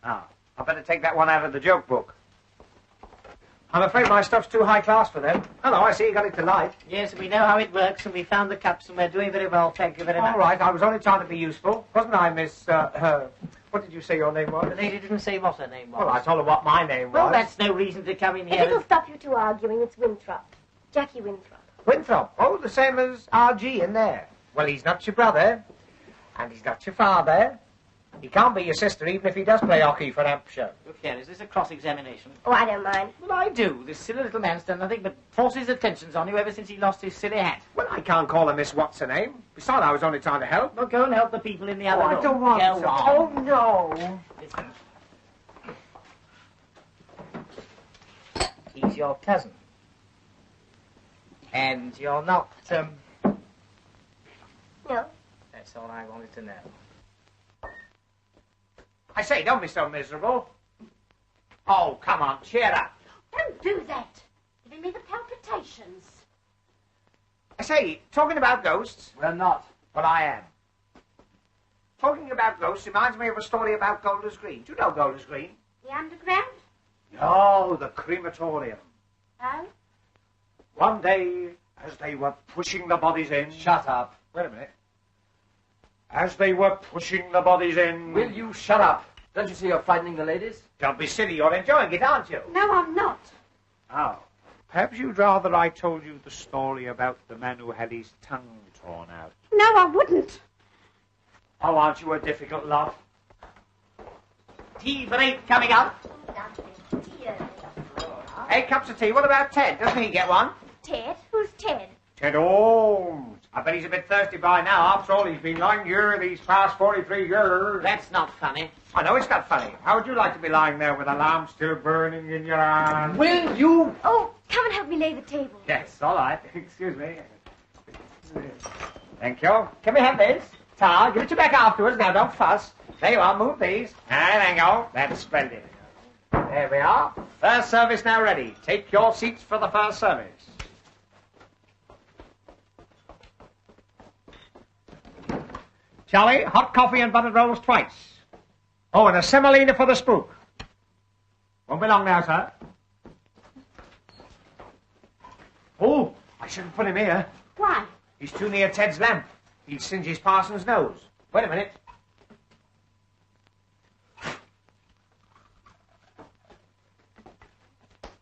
Speaker 4: Ah, I better take that one out of the joke book. I'm afraid my stuff's too high class for them. Hello, I see you got it to light.
Speaker 10: Yes, we know how it works, and we found the cups, and we're doing very well. Thank you very much.
Speaker 4: All right, I was only trying to be useful. Wasn't I, Miss, what did you say your name was?
Speaker 10: The lady didn't say what her name was.
Speaker 4: Well, I told her what my name was.
Speaker 10: Well, that's no reason to come in
Speaker 1: If
Speaker 10: here.
Speaker 1: it'll stop you two arguing, it's Winthrop. Jackie Winthrop.
Speaker 4: Winthrop. Oh, the same as R.G. in there. Well, he's not your brother, and he's not your father. He can't be your sister, even if he does play hockey for Hampshire.
Speaker 10: Look here, is this a cross-examination?
Speaker 1: Oh, I don't mind.
Speaker 10: Well, I do. This silly little man's done nothing but force his attentions on you ever since he lost his silly hat.
Speaker 4: Well, I can't call her Miss What's-her-name. Besides, I was only trying to help.
Speaker 10: Well, go and help the people in the other room.
Speaker 4: I don't want
Speaker 10: Go
Speaker 4: to.
Speaker 10: on.
Speaker 4: Oh, no.
Speaker 10: Listen. He's your cousin. And you're not,
Speaker 1: No.
Speaker 10: That's all I wanted to know.
Speaker 4: I say, don't be so miserable. Oh, come on, cheer up.
Speaker 1: Don't do that. Giving me the palpitations.
Speaker 4: I say, talking about ghosts...
Speaker 2: We're not.
Speaker 4: Well, I am. Talking about ghosts reminds me of a story about Golders Green. Do you know Golders Green?
Speaker 1: The underground?
Speaker 4: No, the crematorium.
Speaker 1: Oh?
Speaker 4: One day, as they were pushing the bodies in...
Speaker 2: Shut up.
Speaker 4: Wait a minute. As they were pushing the bodies in...
Speaker 2: Will you shut up? Don't you see you're frightening the ladies?
Speaker 4: Don't be silly, you're enjoying it, aren't you?
Speaker 1: No, I'm not.
Speaker 4: Oh. Perhaps you'd rather I told you the story about the man who had his tongue torn out.
Speaker 1: No, I wouldn't.
Speaker 4: Oh, aren't you a difficult lot?
Speaker 10: Tea for 8 coming up.
Speaker 4: 8 cups of tea. What about Ted? Doesn't he get one?
Speaker 1: Ted? Who's Ted?
Speaker 4: Ted Holmes. I bet he's a bit thirsty by now. After all, he's been lying here these past 43 years.
Speaker 10: That's not funny.
Speaker 4: I know it's not funny. How would you like to be lying there with a lamp still burning in your hand?
Speaker 2: Will you?
Speaker 1: Oh, come and help me lay the table.
Speaker 4: Yes, all right. Excuse me. Thank you. Can we have this? Tar, give it you back afterwards. Now, don't fuss. There you are. Move these. And there you go. That's splendid. There we are. First service now ready. Take your seats for the first service. Charlie, hot coffee and buttered rolls twice.
Speaker 10: Oh, and a semolina for the spook. Won't be long now, sir. Oh, I shouldn't put him here.
Speaker 1: Why?
Speaker 10: He's too near Ted's lamp. He'd singe his parson's nose. Wait a minute.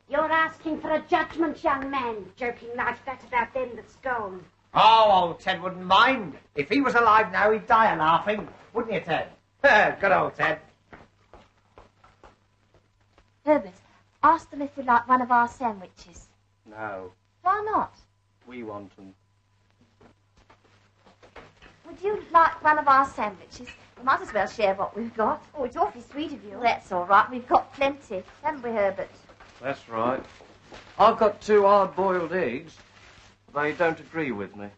Speaker 1: You're asking for a judgment, young man, joking like that about them that's gone.
Speaker 10: Oh, old Ted wouldn't mind. If he was alive now, he'd die a laughing. Wouldn't you, Ted? Good old Ted.
Speaker 7: Herbert, ask them if they'd like one of our sandwiches.
Speaker 8: No,
Speaker 7: Why not?
Speaker 8: we want them.
Speaker 7: Would you like one of our sandwiches? We might as well share what we've got.
Speaker 1: Oh, it's awfully sweet of you.
Speaker 7: Well, that's all right. We've got plenty. Haven't we, Herbert?
Speaker 8: That's right. I've got 2 hard-boiled eggs. They don't agree with me.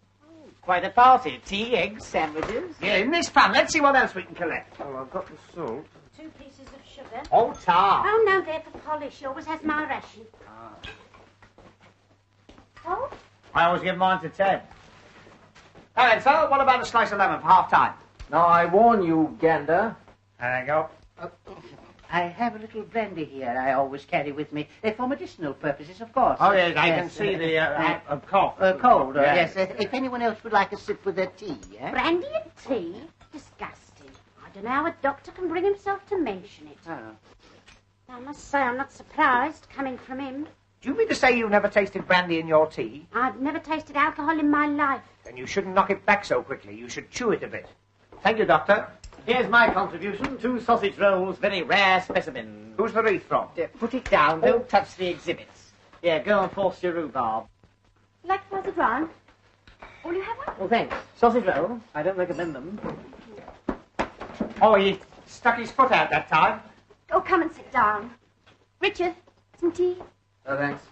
Speaker 5: Quite a party. Tea, eggs, sandwiches.
Speaker 10: Yeah, isn't this fun? Let's see what else we can collect.
Speaker 8: Oh, I've got the salt.
Speaker 1: 2 pieces of sugar.
Speaker 10: Oh, tar.
Speaker 1: Oh, no, they're for polish. She always has my ration.
Speaker 7: Oh?
Speaker 10: I always give mine to Ted. All right, so what about a slice of lemon for half-time?
Speaker 2: Now, I warn you, Gander.
Speaker 10: There you go.
Speaker 6: I have a little brandy here I always carry with me, for medicinal purposes, of course.
Speaker 10: Oh, yes, I can see the cough.
Speaker 6: Cold,
Speaker 10: Yes.
Speaker 6: yes. If anyone else would like a sip with their tea, eh?
Speaker 1: Brandy and tea? Disgusting. I don't know how a doctor can bring himself to mention it.
Speaker 6: Oh.
Speaker 1: I must say I'm not surprised, coming from him.
Speaker 10: Do you mean to say you've never tasted brandy in your tea?
Speaker 1: I've never tasted alcohol in my life.
Speaker 10: Then you shouldn't knock it back so quickly. You should chew it a bit. Thank you, Doctor.
Speaker 5: Here's my contribution. 2 sausage rolls, very rare specimen.
Speaker 10: Who's the wreath from?
Speaker 5: Put it down. Don't touch the exhibits. Here, go and force your rhubarb.
Speaker 1: Like for the ground? Will you have one?
Speaker 5: Oh, thanks. Sausage roll. I don't recommend them.
Speaker 10: Oh, he stuck his foot out that time.
Speaker 1: Oh, come and sit down. Richard, some tea?
Speaker 2: Oh, thanks.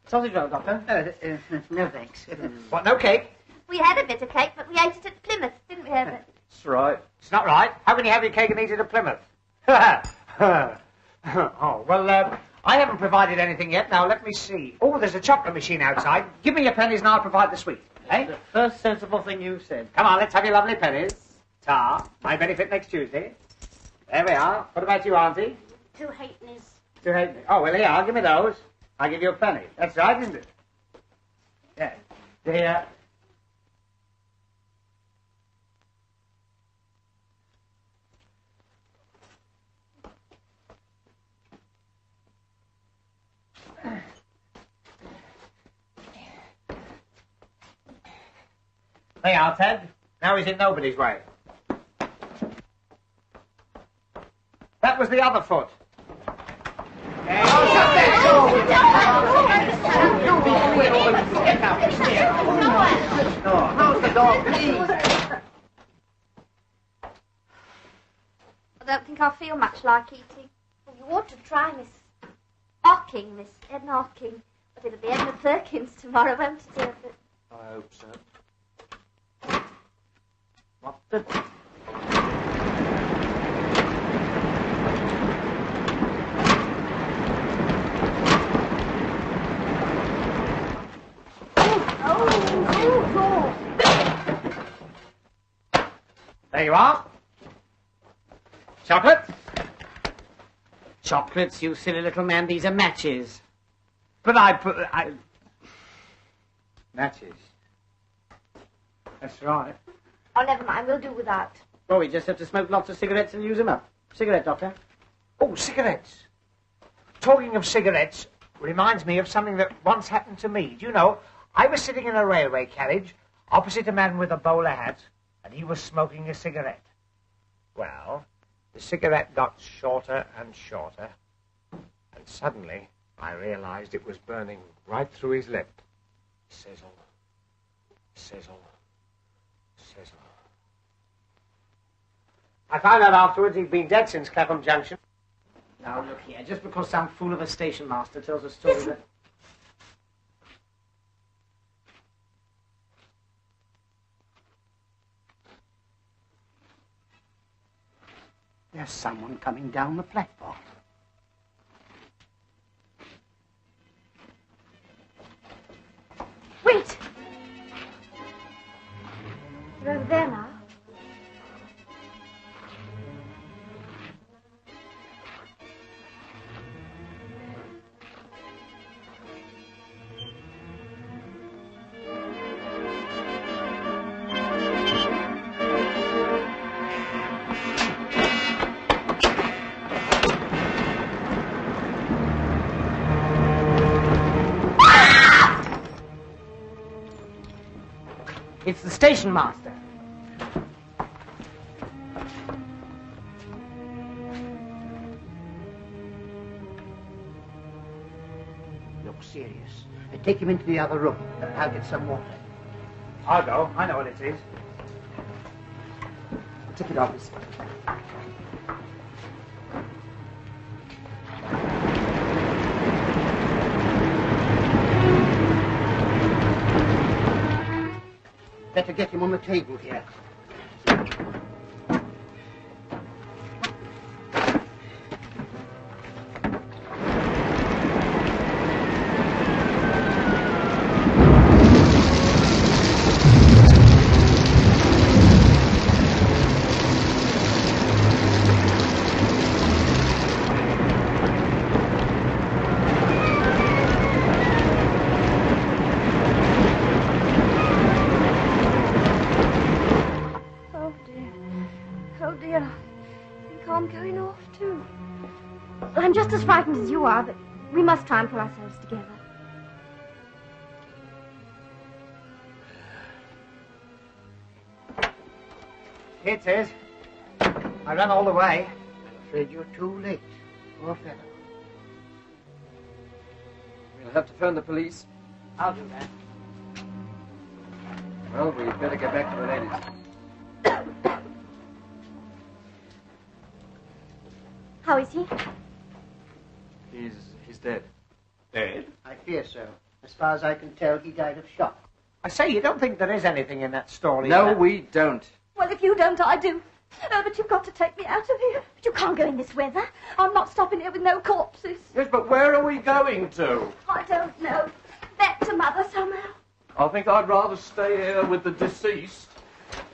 Speaker 5: Sausage roll, Doctor.
Speaker 6: No, thanks.
Speaker 10: What, no cake?
Speaker 7: We had a bit of cake, but we ate it at Plymouth, didn't we, Herbert?
Speaker 2: That's right.
Speaker 10: It's not right. How can you have your cake and eat it at Plymouth? Oh, well, I haven't provided anything yet. Now, let me see. Oh, there's a chocolate machine outside. Give me your pennies and I'll provide the sweet. Eh?
Speaker 5: The first sensible thing you've said.
Speaker 10: Come on, let's have your lovely pennies. Tar. My benefit next Tuesday. There we are. What about you, Auntie?
Speaker 1: 2 halfpennies.
Speaker 10: 2 halfpennies. Oh, well, here, I'll give me those. I'll give you a penny. That's right, isn't it? Yeah. There. There you are, Ted. Now he's in nobody's way. That was the other foot.
Speaker 5: How's the dog, please?
Speaker 7: I don't think I feel much like eating. Well, you ought to try Miss Edna Hocking. But it'll be Edna Perkins tomorrow, won't it, Herbert?
Speaker 8: I hope so.
Speaker 5: What the...
Speaker 10: There you are. Chocolate.
Speaker 5: Chocolates, you silly little man. These are matches.
Speaker 10: But matches. That's right.
Speaker 7: Oh, never mind. We'll do without.
Speaker 5: Well, we just have to smoke lots of cigarettes and use them up. Cigarette, Doctor.
Speaker 10: Oh, cigarettes. Talking of cigarettes reminds me of something that once happened to me. Do you know, I was sitting in a railway carriage opposite a man with a bowler hat, and he was smoking a cigarette. Well, the cigarette got shorter and shorter, and suddenly I realized it was burning right through his lip. Sizzle, sizzle, sizzle. I found out afterwards he'd been dead since Clapham Junction.
Speaker 5: Now, look here. Just because some fool of a station master tells a story that...
Speaker 6: There's someone coming down the platform.
Speaker 1: Wait! They're over there now.
Speaker 10: It's the station master.
Speaker 6: Look serious. Take him into the other room. I'll get some water.
Speaker 10: I'll go. I know what it is.
Speaker 2: Ticket office.
Speaker 6: Better get him on the table here.
Speaker 7: I'm just as frightened as you are, but we must try and pull ourselves together.
Speaker 10: Here it is. I ran all the way.
Speaker 6: Afraid you're too late. Poor fellow.
Speaker 2: We'll have to phone the police.
Speaker 10: I'll do that.
Speaker 2: Well, we'd better get back to the ladies.
Speaker 7: How is he?
Speaker 2: He's dead.
Speaker 10: Dead?
Speaker 6: I fear so. As far as I can tell, he died of shock.
Speaker 10: I say, you don't think there is anything in that story?
Speaker 2: No, we don't.
Speaker 7: Well, if you don't, I do. Oh, but you've got to take me out of here. But you can't go in this weather. I'm not stopping here with no corpses.
Speaker 8: Yes, but where are we going to?
Speaker 7: I don't know. Back to Mother somehow.
Speaker 8: I think I'd rather stay here with the deceased.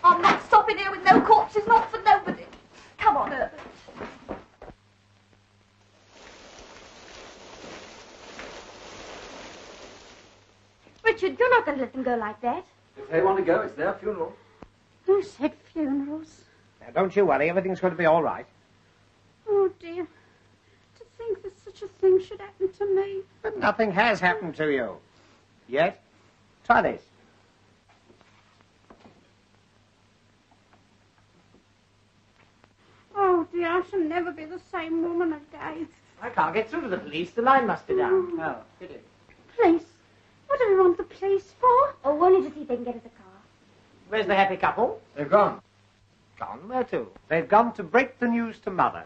Speaker 7: I'm not stopping here with no corpses, not for nobody. Come on, Herbert. Richard, you're not going to let them go like that.
Speaker 2: If they want to go, it's their funeral.
Speaker 1: Who said funerals?
Speaker 10: Now, don't you worry. Everything's going to be all right.
Speaker 1: Oh, dear. To think that such a thing should happen to me.
Speaker 10: But nothing has happened to you. Yet. Try this.
Speaker 1: Oh, dear, I shall never be the same woman again.
Speaker 10: I can't get through to the police. The line must be down. Oh, pity.
Speaker 1: Police? What do we want the police for?
Speaker 7: Oh, only to see if they can get us a car.
Speaker 10: Where's the happy couple?
Speaker 2: They've gone.
Speaker 10: Gone? Where to? They've gone to break the news to Mother.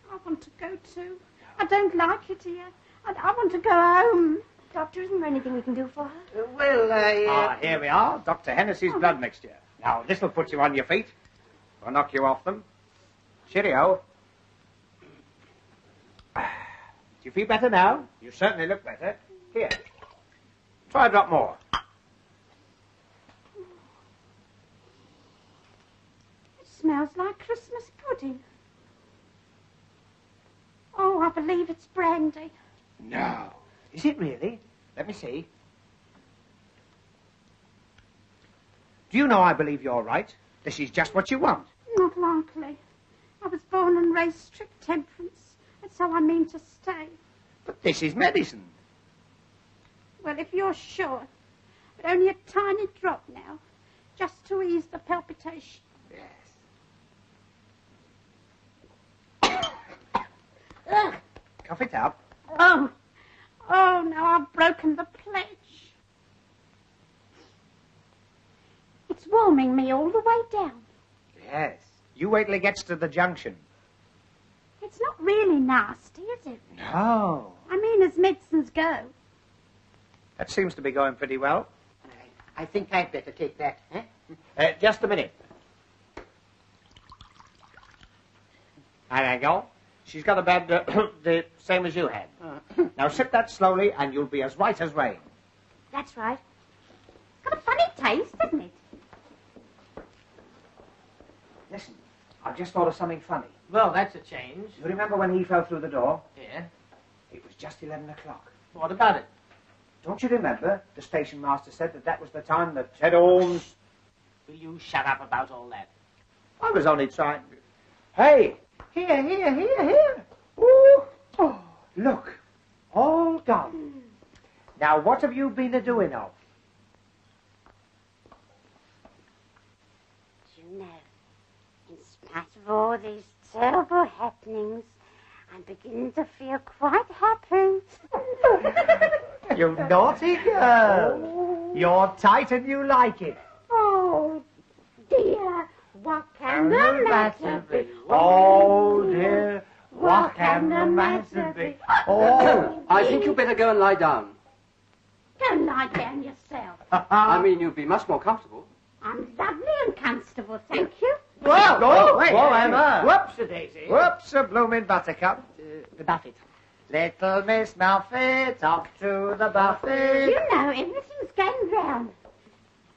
Speaker 1: I want to go too. I don't like it here. I want to go home.
Speaker 7: Doctor, isn't there anything we can do for her?
Speaker 10: Here we are. Dr. Hennessy's blood mixture. Now, this'll put you on your feet. Or knock you off them. Cheerio. Do you feel better now? You certainly look better. Here. Try a drop more.
Speaker 1: It smells like Christmas pudding. Oh, I believe it's brandy.
Speaker 10: No. Is it really? Let me see. Do you know I believe you're right? This is just what you want.
Speaker 1: Not likely. I was born and raised strict temperance. That's how I mean to stay.
Speaker 10: But this is medicine.
Speaker 1: Well, if you're sure. But only a tiny drop now. Just to ease the palpitation.
Speaker 10: Yes.
Speaker 1: Ugh.
Speaker 10: Cough it up.
Speaker 1: Oh. Oh, now I've broken the pledge. It's warming me all the way down.
Speaker 10: Yes. You wait till it gets to the junction.
Speaker 1: It's not really nasty, is it?
Speaker 10: No.
Speaker 1: I mean, as medicines go.
Speaker 10: That seems to be going pretty well.
Speaker 6: I think I'd better take that, eh?
Speaker 10: Just a minute. There you go. She's got a bad, the same as you had. Now sip that slowly and you'll be as white as rain.
Speaker 7: That's right.
Speaker 1: It's got a funny taste, doesn't it?
Speaker 10: Listen, I've just thought of something funny.
Speaker 5: Well, that's a change.
Speaker 10: You remember when he fell through the door?
Speaker 5: Yeah.
Speaker 10: It was just 11 o'clock.
Speaker 5: What about it?
Speaker 10: Don't you remember the station master said that was the time that Ted Holmes...
Speaker 5: Will you shut up about all that?
Speaker 10: I was only trying... Hey! Here. Ooh. Oh, look. All gone. Now, what have you been a-doing of?
Speaker 1: spite of all these terrible happenings, I'm beginning to feel quite happy.
Speaker 10: You naughty girl. You're tight and you like it.
Speaker 1: Oh, dear, what can the matter be?
Speaker 10: Oh, dear, what can the matter be? Oh,
Speaker 2: I think you'd better go and lie down.
Speaker 1: Don't lie down yourself.
Speaker 2: I mean, you'd be much more comfortable.
Speaker 1: I'm lovely and comfortable, thank you.
Speaker 10: Whoa,
Speaker 5: Oh,
Speaker 10: wait.
Speaker 5: whoa, Emma.
Speaker 10: Whoops-a-daisy. Whoops-a-bloomin' buttercup. The Buffet. Little Miss Muffet, off to the buffet.
Speaker 1: You know, everything's going round.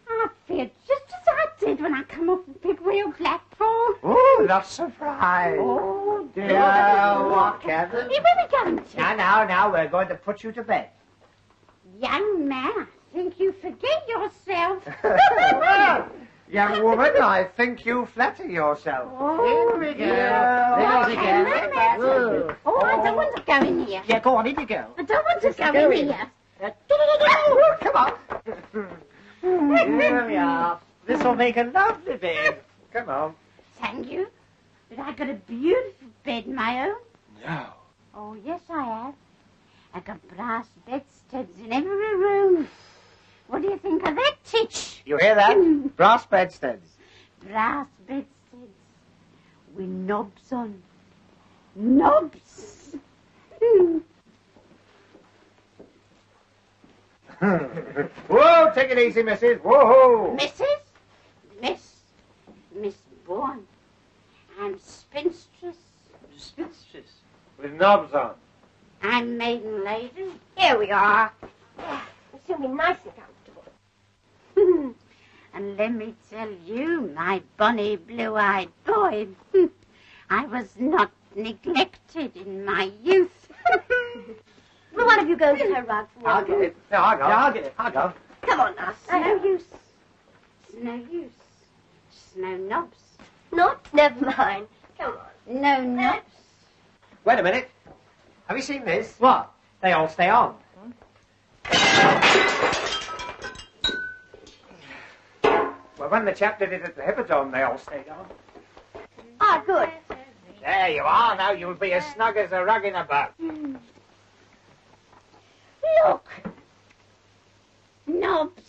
Speaker 1: I feel just as I did when I come off the big wheel platform.
Speaker 10: Oh, not surprised.
Speaker 1: Oh,
Speaker 10: Dear, what can the...
Speaker 1: Where are we going to?
Speaker 10: Now, we're going to put you to bed.
Speaker 1: Young man, I think you forget yourself.
Speaker 10: Young woman, I think you flatter yourself.
Speaker 1: Oh,
Speaker 10: Here we go.
Speaker 1: What
Speaker 10: There
Speaker 1: can
Speaker 10: we
Speaker 1: the
Speaker 10: go.
Speaker 1: matter be? Oh, I don't want to go in here.
Speaker 10: Yeah, go on, in you go.
Speaker 1: I don't want to go in here.
Speaker 10: Come on. Here we are. This will make a lovely bed. Come on.
Speaker 1: Thank you. But I got a beautiful bed of my own.
Speaker 9: No.
Speaker 1: Oh, yes, I have. I got brass bedsteads in every room. What do you think of that, Titch?
Speaker 10: You hear that? Brass bedsteads.
Speaker 1: Brass bedsteads with knobs on. Knobs.
Speaker 10: Whoa, take it easy, missus. Whoa.
Speaker 1: Miss Bourne. I'm spinstress.
Speaker 5: Spinstress.
Speaker 10: With knobs on.
Speaker 1: I'm maiden lady.
Speaker 7: Here we are. It's going to be nice and comfortable.
Speaker 1: And let me tell you, my bonny blue-eyed boy, I was not neglected in my youth.
Speaker 7: Will one of you go and get her rug for me?
Speaker 10: I'll get it. No, I'll go. Yeah, I'll get it. I'll go.
Speaker 7: Come on now.
Speaker 1: It's no use. It's no use. It's no knobs.
Speaker 7: Not? Never mind. Come on.
Speaker 1: No knobs.
Speaker 10: Wait a minute. Have you seen this? What? They all stay on. Well, when the chap did it at the Hippodrome, they all stayed on.
Speaker 7: Ah, good.
Speaker 10: There you are. Now you'll be as snug as a rug in a bug.
Speaker 1: Look. Knobs.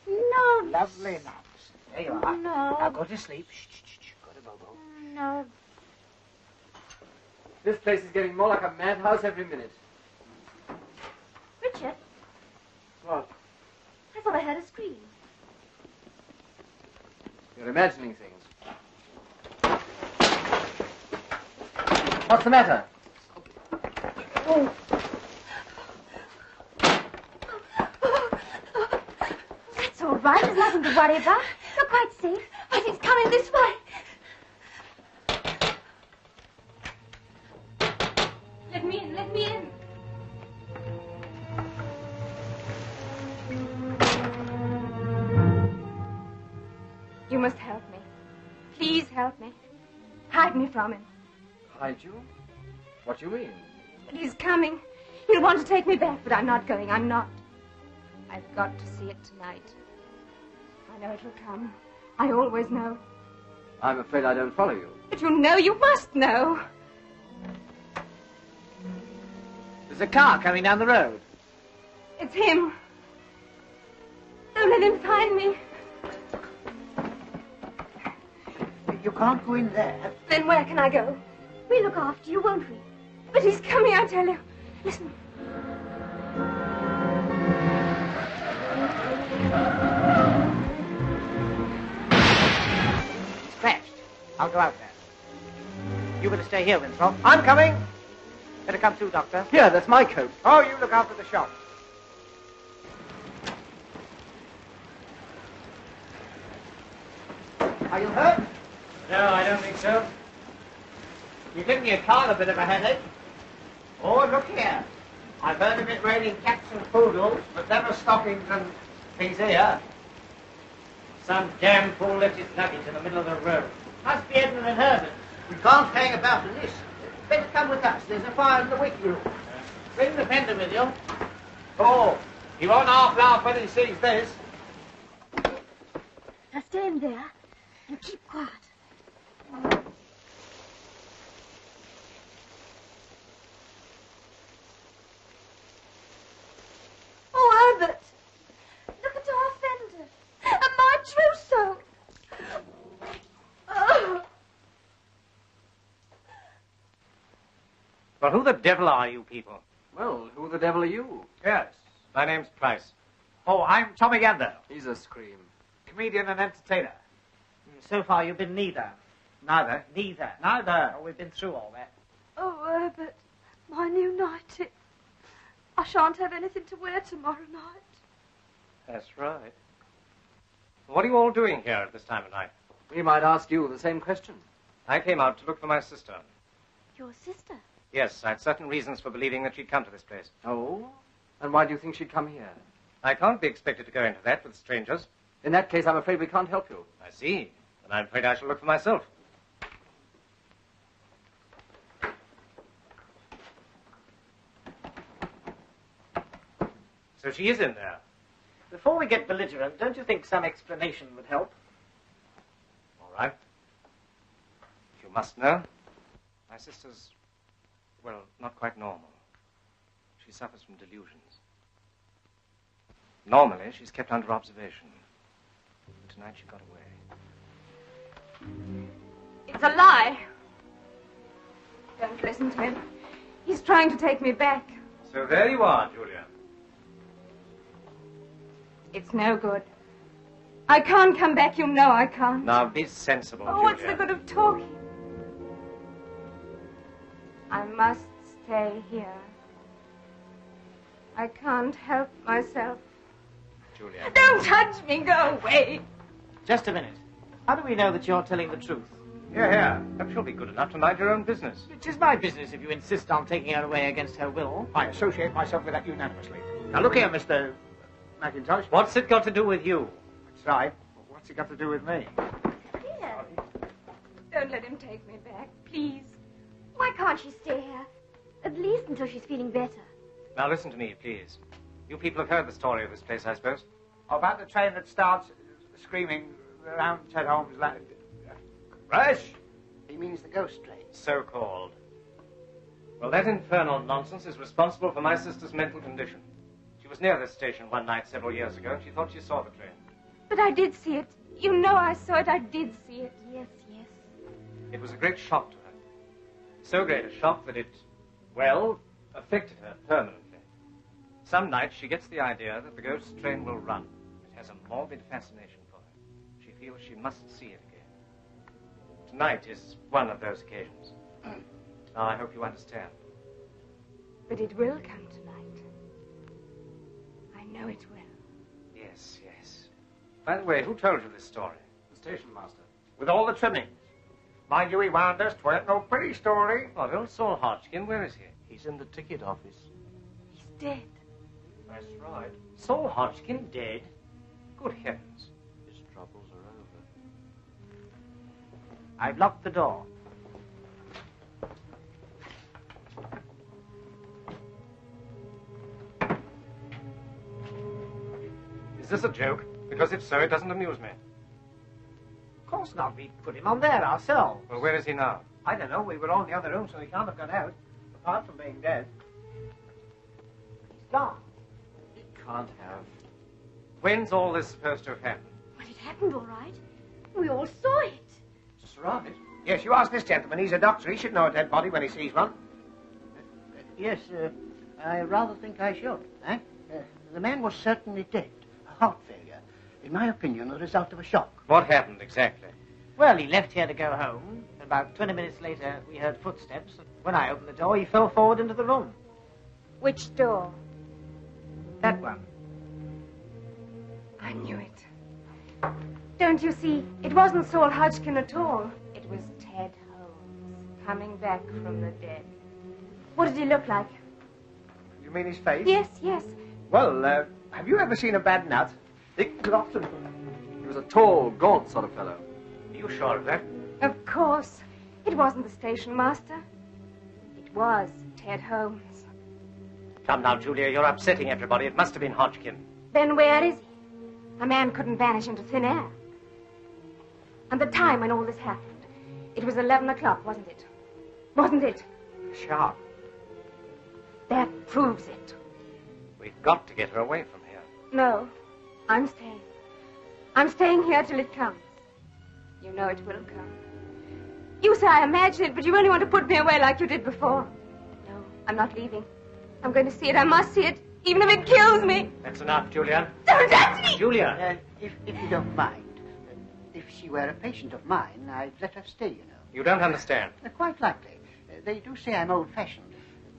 Speaker 1: Knobs.
Speaker 10: Lovely knobs. There you are.
Speaker 1: No.
Speaker 10: Now go to sleep. Shh, shh, shh. Go to Bobo.
Speaker 1: Knobs.
Speaker 2: This place is getting more like a madhouse every minute.
Speaker 7: Richard,
Speaker 2: What?
Speaker 7: I thought I heard a scream.
Speaker 2: You're imagining things. What's the matter?
Speaker 7: Oh. That's all right. There's nothing to worry about. You're quite safe. But it's coming this way. Let me in. Let me in. You must help me. Please help me. Hide me from him.
Speaker 2: Hide you? What do you mean?
Speaker 7: But he's coming. He'll want to take me back, but I'm not going. I'm not. I've got to see it tonight. I know it'll come. I always know.
Speaker 2: I'm afraid I don't follow you.
Speaker 7: But you know, you must know.
Speaker 10: There's a car coming down the road.
Speaker 7: It's him. Don't let him find me.
Speaker 10: You can't go in there.
Speaker 7: Then where can I go? We'll look after you, won't we? But he's coming, I tell you. Listen.
Speaker 10: It's crashed. I'll go out there. You better stay here, Winthrop. I'm coming. Better come too, Doctor.
Speaker 2: Here, that's my coat.
Speaker 10: Oh, you look after the shop. Are you hurt? No, I don't think so. You're giving your car a bit of a headache. Oh, look here. I've heard of it raining cats and poodles, but never stockings and things here. Some damn fool left his luggage in the middle of the road. Must be Edmund and Herbert.
Speaker 6: We can't hang about in this. Better come with us. There's a fire in the waiting room.
Speaker 10: Bring the fender with you. Oh, he won't half laugh when he sees this.
Speaker 7: Now stand there.
Speaker 1: And keep quiet.
Speaker 7: Oh, Herbert! Look at our fender. And my trousseau. Oh.
Speaker 11: Well, who the devil are you people?
Speaker 2: Well, who the devil are you?
Speaker 11: Yes, my name's Price. Oh, I'm Tommy Gander,
Speaker 2: He's a scream.
Speaker 11: comedian and entertainer.
Speaker 10: So far, you've been neither.
Speaker 11: Neither.
Speaker 10: Neither.
Speaker 11: Neither.
Speaker 10: Oh, we've been through all that.
Speaker 7: Oh, Herbert, my new nightie. I shan't have anything to wear tomorrow night.
Speaker 11: That's right. What are you all doing here at this time of night?
Speaker 2: We might ask you the same question.
Speaker 11: I came out to look for my sister.
Speaker 7: Your sister?
Speaker 11: Yes, I had certain reasons for believing that she'd come to this place.
Speaker 2: Oh? And why do you think she'd come here?
Speaker 11: I can't be expected to go into that with strangers.
Speaker 2: In that case, I'm afraid we can't help you.
Speaker 11: I see. And I'm afraid I shall look for myself. So she is in there.
Speaker 10: Before we get belligerent, don't you think some explanation would help?
Speaker 11: All right. If you must know, my sister's, well, not quite normal. She suffers from delusions. Normally, she's kept under observation. Tonight, she got away.
Speaker 12: It's a lie. Don't listen to him. He's trying to take me back.
Speaker 11: So there you are, Julia.
Speaker 12: It's no good. I can't come back, you know I can't.
Speaker 11: Now, be sensible,
Speaker 12: Oh,
Speaker 11: Julia.
Speaker 12: what's the good of talking? I must stay here. I can't help myself.
Speaker 11: Julia.
Speaker 12: Don't touch me, go away.
Speaker 10: Just a minute. How do we know that you're telling the truth?
Speaker 11: Here, here. Perhaps you'll be good enough to mind your own business.
Speaker 10: It is my business if you insist on taking her away against her will.
Speaker 4: I associate myself with that unanimously. Now, look here, Mr. Mackintosh.
Speaker 11: What's it got to do with you?
Speaker 4: That's right. What's it got to do with me?
Speaker 12: Here. Don't let him take me back, please.
Speaker 7: Why can't she stay here? At least until she's feeling better.
Speaker 11: Now, listen to me, please. You people have heard the story of this place, I suppose.
Speaker 4: About the train that starts screaming around Ted Holmes' land. Rush!
Speaker 6: He means the ghost train.
Speaker 11: So-called. Well, that infernal nonsense is responsible for my sister's mental condition. She was near this station one night several years ago, and she thought she saw the train.
Speaker 12: But I did see it. You know I saw it. I did see it.
Speaker 7: Yes, yes.
Speaker 11: It was a great shock to her. So great a shock that it, well, affected her permanently. Some nights she gets the idea that the ghost train will run. It has a morbid fascination for her. She feels she must see it again. Tonight is one of those occasions. Now, I hope you understand.
Speaker 12: But it will come tonight. I know it will.
Speaker 11: Yes, yes. By the way, who told you this story?
Speaker 2: The station master.
Speaker 4: With all the trimmings. Mind you, he warned us 'twere no pretty story.
Speaker 11: Oh, old Saul Hodgkin, where is he?
Speaker 8: He's in the ticket office.
Speaker 12: He's dead.
Speaker 11: That's right. Saul Hodgkin dead? Good heavens.
Speaker 8: His troubles are over.
Speaker 10: I've locked the door.
Speaker 11: Is this a joke? Because if so, it doesn't amuse me.
Speaker 10: Of course not. We put him on there ourselves.
Speaker 11: Well, where is he now?
Speaker 4: I don't know. We were all in the other room, so he can't have got out. Apart from being dead.
Speaker 10: He's gone.
Speaker 2: He can't have.
Speaker 11: When's all this supposed to have happened?
Speaker 7: Well, it happened all right. We all saw it.
Speaker 2: Just right.
Speaker 4: Yes, you ask this gentleman. He's a doctor. He should know a dead body when he sees one.
Speaker 6: Yes, I rather think I should. Eh? The man was certainly dead. A heart failure. In my opinion, the result of a shock.
Speaker 11: What happened exactly?
Speaker 10: Well, he left here to go home. About 20 minutes later, we heard footsteps. When I opened the door, he fell forward into the room.
Speaker 12: Which door?
Speaker 10: That one.
Speaker 12: I knew it. Don't you see? It wasn't Saul Hodgkin at all. It was Ted Holmes, coming back from the dead. What did he look like?
Speaker 4: You mean his face?
Speaker 12: Yes, yes.
Speaker 4: Well, have you ever seen a bad nut? Thick cloth and...
Speaker 2: He was a tall, gaunt sort of fellow.
Speaker 11: Are you sure of that?
Speaker 12: Of course. It wasn't the station master. It was Ted Holmes.
Speaker 11: Come now, Julia, you're upsetting everybody. It must have been Hodgkin.
Speaker 12: Then where is he? A man couldn't vanish into thin air. And the time when all this happened. It was 11 o'clock, wasn't it? Wasn't it?
Speaker 11: Sharp.
Speaker 12: That proves it.
Speaker 11: We've got to get her away from here.
Speaker 12: No, I'm staying. I'm staying here till it comes. You know it will come. You say I imagine it, but you only want to put me away like you did before. No, I'm not leaving. I'm going to see it. I must see it, even if it kills me.
Speaker 11: That's enough, Julia.
Speaker 12: Don't touch me!
Speaker 11: Julia!
Speaker 6: If you don't mind, if she were a patient of mine, I'd let her stay, you know.
Speaker 11: You don't understand.
Speaker 6: Quite likely. They do say I'm old-fashioned.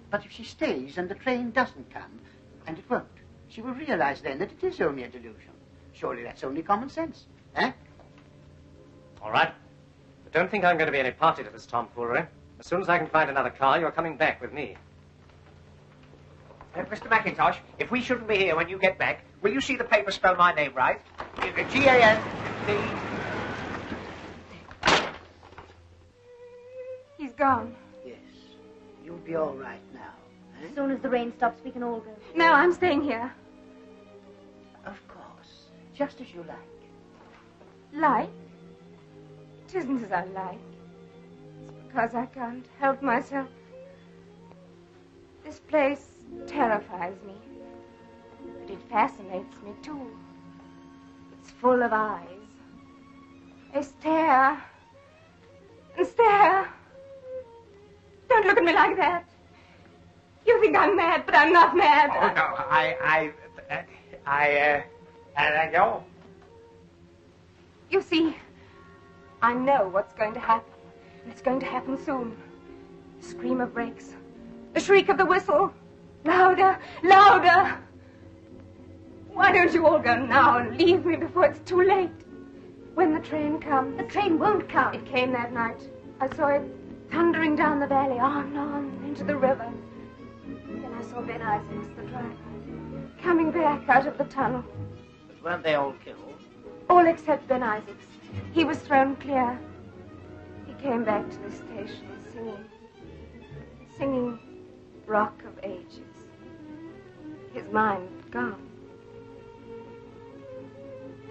Speaker 6: But if she stays and the train doesn't come, and it won't, she will realize then that it is only a delusion. Surely that's only common sense, eh?
Speaker 11: All right. But don't think I'm going to be any party to this tomfoolery. As soon as I can find another car, you're coming back with me.
Speaker 10: Mr. McIntosh, if we shouldn't be here when you get back, will you see the paper spell my name right? G-A-N-D...
Speaker 12: He's gone.
Speaker 6: Yes. You'll be all right now.
Speaker 1: As soon as the rain stops, we can all go.
Speaker 12: No, I'm staying here.
Speaker 6: Of course. Just as you like.
Speaker 12: Like? It isn't as I like. It's because I can't help myself. This place terrifies me. But it fascinates me, too. It's full of eyes. They stare and stare. Don't look at me like that. You think I'm mad, but I'm not mad.
Speaker 10: Oh, no, I know.
Speaker 12: You see, I know what's going to happen. And it's going to happen soon. The scream of brakes. The shriek of the whistle. Louder, louder. Why don't you all go now and leave me before it's too late? When the train comes.
Speaker 1: The train won't come.
Speaker 12: It came that night. I saw it thundering down the valley, on, into the river. Then I saw Ben Isaacs, the driver, coming back out of the tunnel.
Speaker 5: But weren't they all killed?
Speaker 12: All except Ben Isaacs. He was thrown clear. He came back to the station singing Rock of Ages. His mind gone.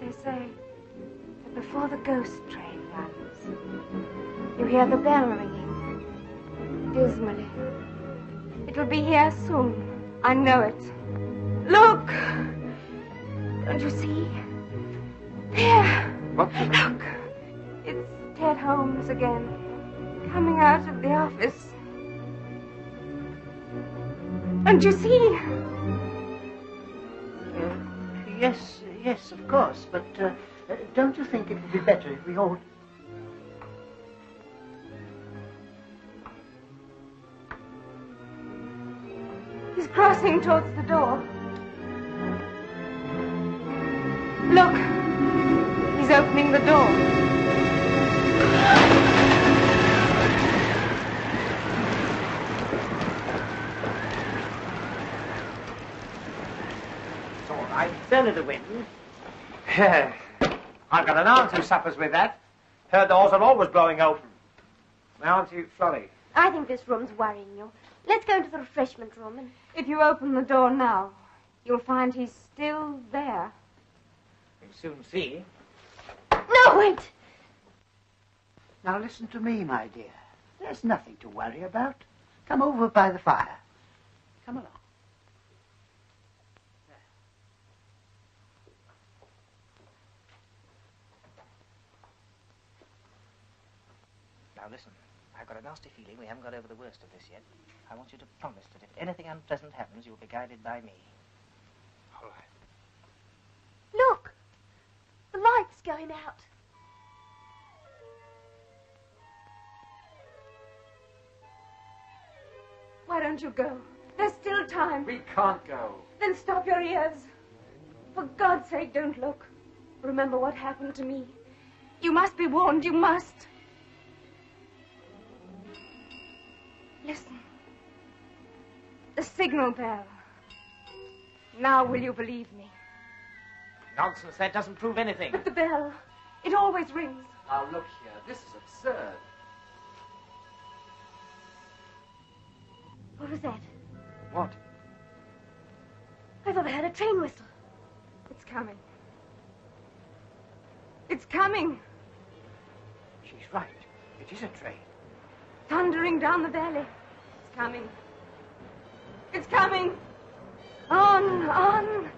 Speaker 12: They say that before the ghost train runs, you hear the bell ringing dismally. It'll be here soon. I know it. Look! Don't you see? There!
Speaker 11: What?
Speaker 12: Look! It's Ted Holmes again, coming out of the office. Don't you see?
Speaker 6: Yes, of course. But don't you think it would be better if we all...
Speaker 12: He's crossing towards the door. Look! He's opening the door.
Speaker 10: It's all right. It's only the wind. I've got an aunt who suffers with that. Her doors are always blowing open. My auntie Florrie.
Speaker 1: I think this room's worrying you. Let's go into the refreshment room and...
Speaker 12: If you open the door now, you'll find he's still there.
Speaker 10: We'll soon see.
Speaker 1: No, wait!
Speaker 6: Now listen to me, my dear. There's nothing to worry about. Come over by the fire. Come along.
Speaker 5: Now listen, I've got a nasty feeling we haven't got over the worst of this yet. I want you to promise that if anything unpleasant happens, you'll be guided by me.
Speaker 11: All right.
Speaker 1: Look! The light's going out.
Speaker 12: Why don't you go? There's still time.
Speaker 2: We can't go.
Speaker 12: Then stop your ears. For God's sake, don't look. Remember what happened to me. You must be warned, you must. Listen. The signal bell. Now will you believe me?
Speaker 5: Nonsense, that doesn't prove anything.
Speaker 12: But the bell, it always rings.
Speaker 2: Now look here, this is absurd.
Speaker 1: What was that?
Speaker 2: What?
Speaker 1: I thought I heard a train whistle.
Speaker 12: It's coming. It's coming.
Speaker 10: She's right. It is a train.
Speaker 12: Thundering down the valley. It's coming. It's coming. On, on.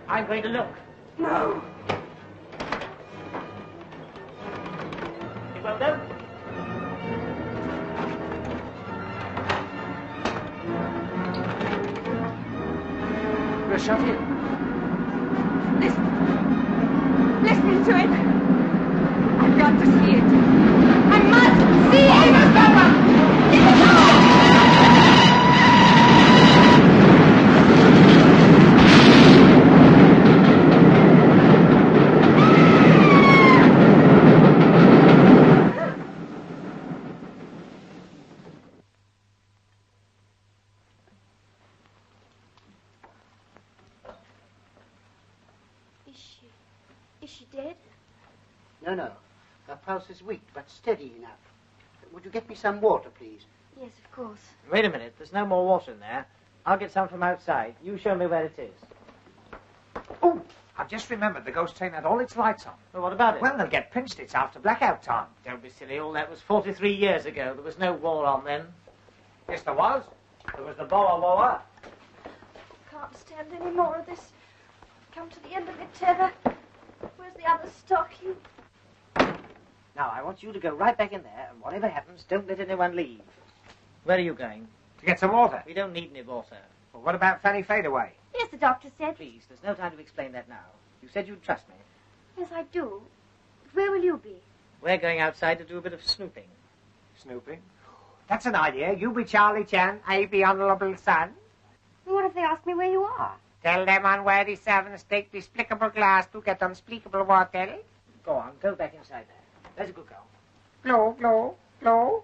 Speaker 10: I'm going to look.
Speaker 12: No.
Speaker 10: It won't open.
Speaker 2: We're shut in.
Speaker 12: Listen to it. I've got to see it. I must see it.
Speaker 7: Is she dead?
Speaker 6: No. Her pulse is weak, but steady enough. Would you get me some water, please?
Speaker 7: Yes, of course.
Speaker 10: Wait a minute. There's no more water in there. I'll get some from outside. You show me where it is.
Speaker 5: Oh, I've just remembered the ghost train had all its lights on.
Speaker 10: Well, what about it?
Speaker 5: Well, they'll get pinched. It's after blackout time.
Speaker 10: Don't be silly. All that was 43 years ago. There was no war on then.
Speaker 5: Yes, there was.
Speaker 10: There was the Boer War.
Speaker 7: Can't stand any more of this. Come to the end of my tether. Where's the other stocking?
Speaker 10: Now, I want you to go right back in there, and whatever happens, don't let anyone leave. Where are you going?
Speaker 5: To get some water.
Speaker 10: We don't need any water.
Speaker 5: Well, what about Fanny Fadeaway?
Speaker 7: Yes, the doctor said.
Speaker 10: Please, there's no time to explain that now. You said you'd trust me.
Speaker 7: Yes, I do. But where will you be?
Speaker 10: We're going outside to do a bit of snooping.
Speaker 5: Snooping? That's an idea. You be Charlie Chan, I be Honourable Son.
Speaker 1: What if they ask me where you are?
Speaker 5: Tell them on where the servants take despicable glass to get unspeakable water.
Speaker 10: Go on, go back inside there. There's a good girl.
Speaker 5: Blow, blow, blow.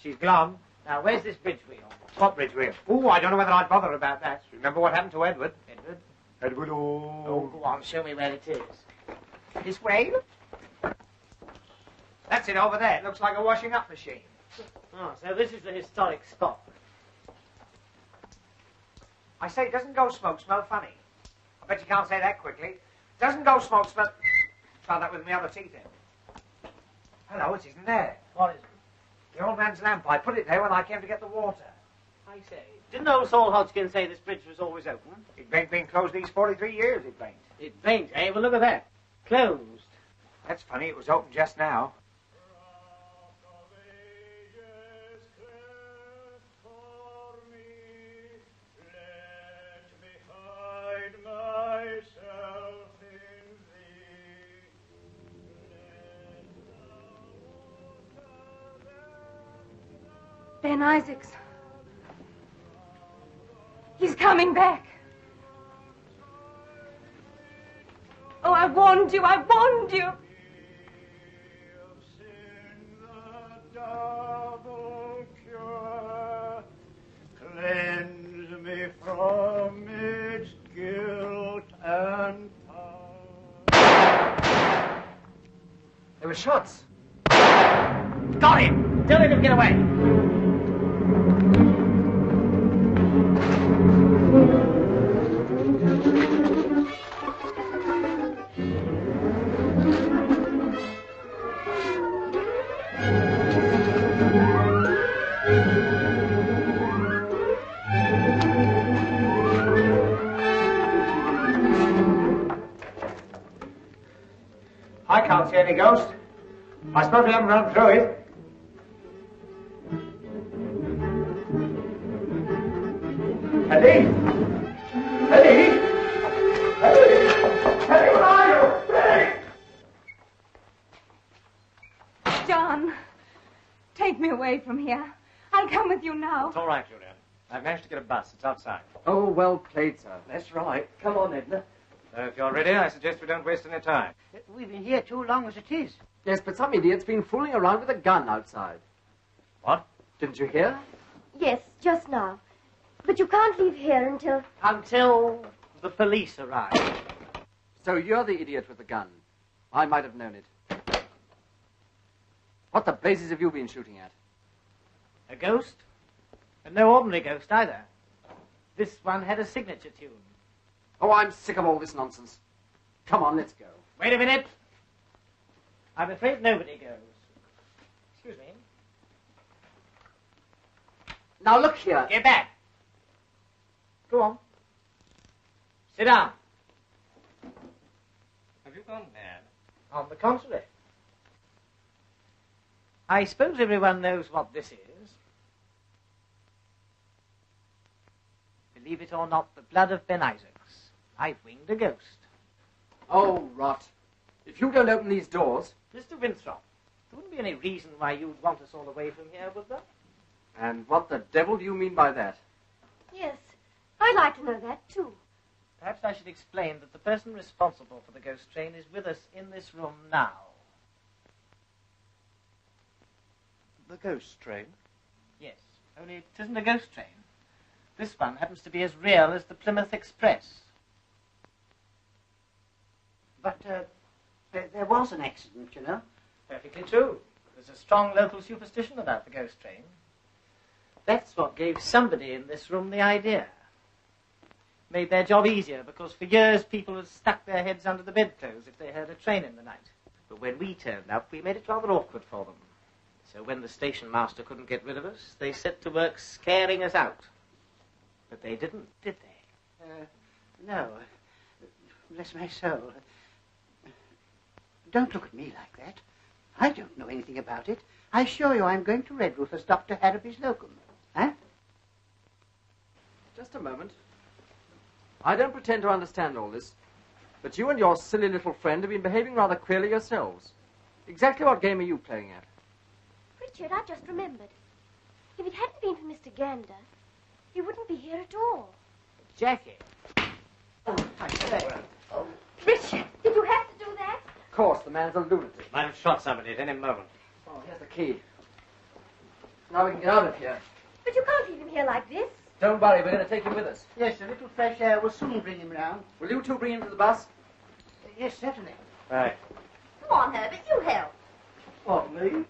Speaker 5: She's glum.
Speaker 10: Now, where's this bridge wheel?
Speaker 5: What bridge wheel? Oh, I don't know whether I'd bother about that. Remember what happened to Edward?
Speaker 10: Edward?
Speaker 5: Edward,
Speaker 10: Oh, go on, show me where it is.
Speaker 5: This way? That's it over there. It looks like a washing up machine.
Speaker 10: Oh, so this is the historic spot.
Speaker 5: I say, doesn't ghost smoke smell funny? I bet you can't say that quickly. Doesn't ghost smoke smell... Try that with my other teeth in. Hello, it isn't there.
Speaker 10: What is it?
Speaker 5: The old man's lamp. I put it there when I came to get the water.
Speaker 10: I say, didn't old Saul Hodgkin say this bridge was always open?
Speaker 5: It ain't been closed these 43 years, it ain't.
Speaker 10: It ain't, eh? Well, look at that. Closed.
Speaker 5: That's funny, it was open just now.
Speaker 12: Ben Isaacs. He's coming back. Oh, I warned you, I warned you.
Speaker 13: Cleanse me from its guilt and power.
Speaker 2: There were shots.
Speaker 10: Got him! Don't let him get away.
Speaker 5: I can't see any ghost. I suppose we haven't run through it. Eddie! Eddie! Eddie! Eddie, where are you? Eddie!
Speaker 12: John, take me away from here. I'll come with you now.
Speaker 11: It's all right, Julian. I've managed to get a bus. It's outside.
Speaker 2: Oh, well played, sir.
Speaker 11: That's right.
Speaker 2: Come on, Edna.
Speaker 11: So if you're ready, I suggest we don't waste any time.
Speaker 6: We've been here too long as it is.
Speaker 2: Yes, but some idiot's been fooling around with a gun outside.
Speaker 11: What?
Speaker 2: Didn't you hear?
Speaker 7: Yes, just now. But you can't leave here until...
Speaker 10: Until the police arrive.
Speaker 2: So you're the idiot with the gun. I might have known it. What the blazes have you been shooting at?
Speaker 10: A ghost? And no ordinary ghost either. This one had a signature tune.
Speaker 2: Oh, I'm sick of all this nonsense. Come on, let's go.
Speaker 10: Wait a minute. I'm afraid nobody goes. Excuse me.
Speaker 2: Now look here.
Speaker 10: Get back. Go on. Sit down.
Speaker 11: Have you gone mad?
Speaker 10: On the contrary. I suppose everyone knows what this is. Believe it or not, the blood of Ben Isaacs. I've winged a ghost.
Speaker 2: Oh, rot. If you don't open these doors...
Speaker 10: Mr. Winthrop, there wouldn't be any reason why you'd want us all away from here, would there?
Speaker 2: And what the devil do you mean by that?
Speaker 7: Yes, I'd like to know that, too.
Speaker 10: Perhaps I should explain that the person responsible for the ghost train is with us in this room now.
Speaker 8: The ghost train?
Speaker 10: Yes, only it isn't a ghost train. This one happens to be as real as the Plymouth Express.
Speaker 6: But there was an accident, you know.
Speaker 10: Perfectly true. There's a strong local superstition about the ghost train. That's what gave somebody in this room the idea. Made their job easier, because for years people had stuck their heads under the bedclothes if they heard a train in the night. But when we turned up, we made it rather awkward for them. So when the station master couldn't get rid of us, they set to work scaring us out. But they didn't, did they?
Speaker 6: No. Bless my soul. Don't look at me like that. I don't know anything about it. I assure you I'm going to Redruth as Dr. Harrowby's locum. Huh?
Speaker 2: Just a moment. I don't pretend to understand all this, but you and your silly little friend have been behaving rather queerly yourselves. Exactly what game are you playing at?
Speaker 7: Richard, I just remembered. If it hadn't been for Mr. Gander, he wouldn't be here at all.
Speaker 10: Jackie.
Speaker 2: Oh, I say.
Speaker 7: Oh, Richard, did you have to do that?
Speaker 2: Of course, the man's a lunatic.
Speaker 11: Might have shot somebody at any moment.
Speaker 2: Oh, here's the key. Now we can get out of here.
Speaker 7: But you can't leave him here like this.
Speaker 2: Don't worry, we're going to take him with us.
Speaker 6: Yes, a little fresh air will soon bring him round.
Speaker 2: Will you two bring him to the bus?
Speaker 6: Yes, certainly.
Speaker 11: Right.
Speaker 7: Come on, Herbert, you help.
Speaker 2: What, me?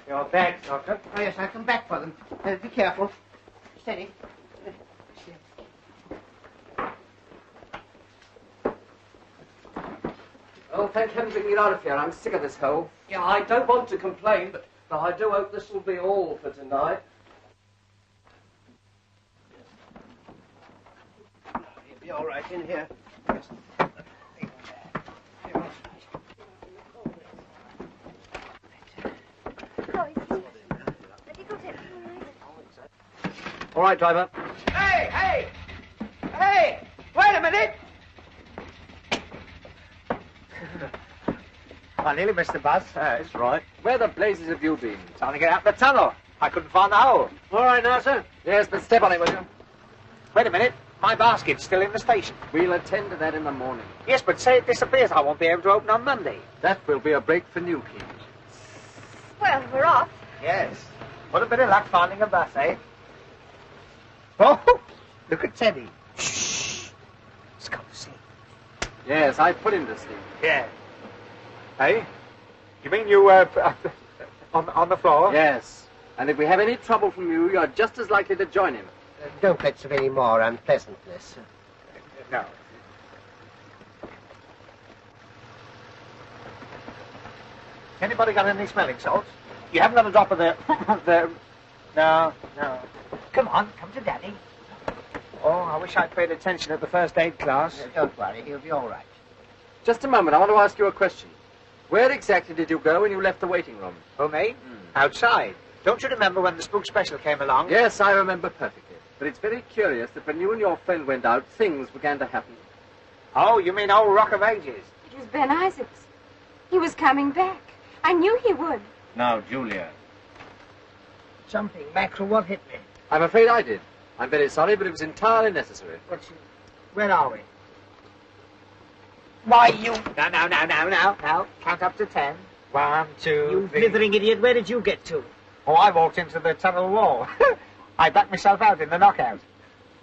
Speaker 11: Your bags, Doctor.
Speaker 6: Oh, yes, I'll come back for them. Be careful. Steady.
Speaker 2: Oh, thank heaven we can get out of here. I'm sick of this hole.
Speaker 11: Yeah, I don't want to complain, but I do hope this will be all for tonight.
Speaker 3: You'll be all right in here. Just
Speaker 2: All right, driver.
Speaker 5: Hey, hey! Hey! Wait a minute!
Speaker 4: I nearly missed the bus.
Speaker 2: That's right. Where the blazes have you been?
Speaker 4: Trying to get out the tunnel. I couldn't find the hole.
Speaker 2: All right now, sir. Yes, but step on it, will you?
Speaker 4: Wait a minute. My basket's still in the station.
Speaker 2: We'll attend to that in the morning.
Speaker 4: Yes, but say it disappears. I won't be able to open on Monday.
Speaker 2: That will be a break for Newquay.
Speaker 7: Well, we're off.
Speaker 4: Yes. What a bit of luck finding a bus, eh? Oh, look at Teddy. Shh. He's gone to sleep.
Speaker 2: Yes, I put him to sleep.
Speaker 4: Yeah. Hey? You mean you, on the floor?
Speaker 2: Yes. And if we have any trouble from you, you're just as likely to join him.
Speaker 3: don't let's have any more unpleasantness.
Speaker 4: No. Anybody got any smelling salts? You haven't got a drop of the... No. Come on, come to Daddy. Oh, I wish I'd paid attention at the first aid class.
Speaker 3: Don't worry, he'll be all right.
Speaker 2: Just a moment, I want to ask you a question. Where exactly did you go when you left the waiting room?
Speaker 4: Oh, me? Outside. Don't you remember when the spook special came along?
Speaker 2: Yes, I remember perfectly. But it's very curious that when you and your friend went out, things began to happen.
Speaker 4: Oh, you mean old Rock of Ages?
Speaker 12: It was Ben Isaacs. He was coming back. I knew he would.
Speaker 11: Now, Julia.
Speaker 3: Jumping mackerel, what hit me?
Speaker 2: I'm afraid I did. I'm very sorry, but it was entirely necessary.
Speaker 3: Where are we?
Speaker 4: Why, you... Now. Count up to 10. 1, 2,
Speaker 3: You
Speaker 4: 3...
Speaker 3: blithering idiot, where did you get to?
Speaker 4: Oh, I walked into the tunnel wall. I backed myself out in the knockout.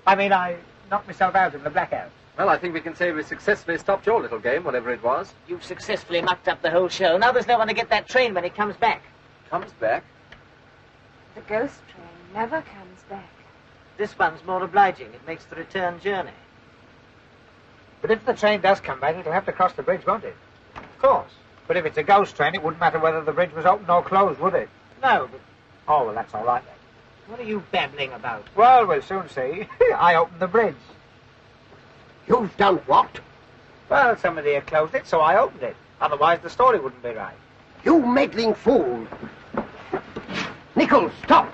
Speaker 4: I knocked myself out in the blackout.
Speaker 2: Well, I think we can say we successfully stopped your little game, whatever it was.
Speaker 3: You've successfully mucked up the whole show. Now there's no one to get that train when it comes back.
Speaker 2: Comes back?
Speaker 12: The ghost train never comes back.
Speaker 10: This one's more obliging. It makes the return journey. But if the train does come back, it'll have to cross the bridge, won't it? Of course. But if it's a ghost train, it wouldn't matter whether the bridge was open or closed, would it? No, but... Oh, well, that's all right then.
Speaker 6: What are you babbling about?
Speaker 10: Well, we'll soon see. I opened the bridge.
Speaker 6: You've done what?
Speaker 10: Well, somebody had closed it, so I opened it. Otherwise, the story wouldn't be right.
Speaker 6: You meddling fool! Nichols, stop!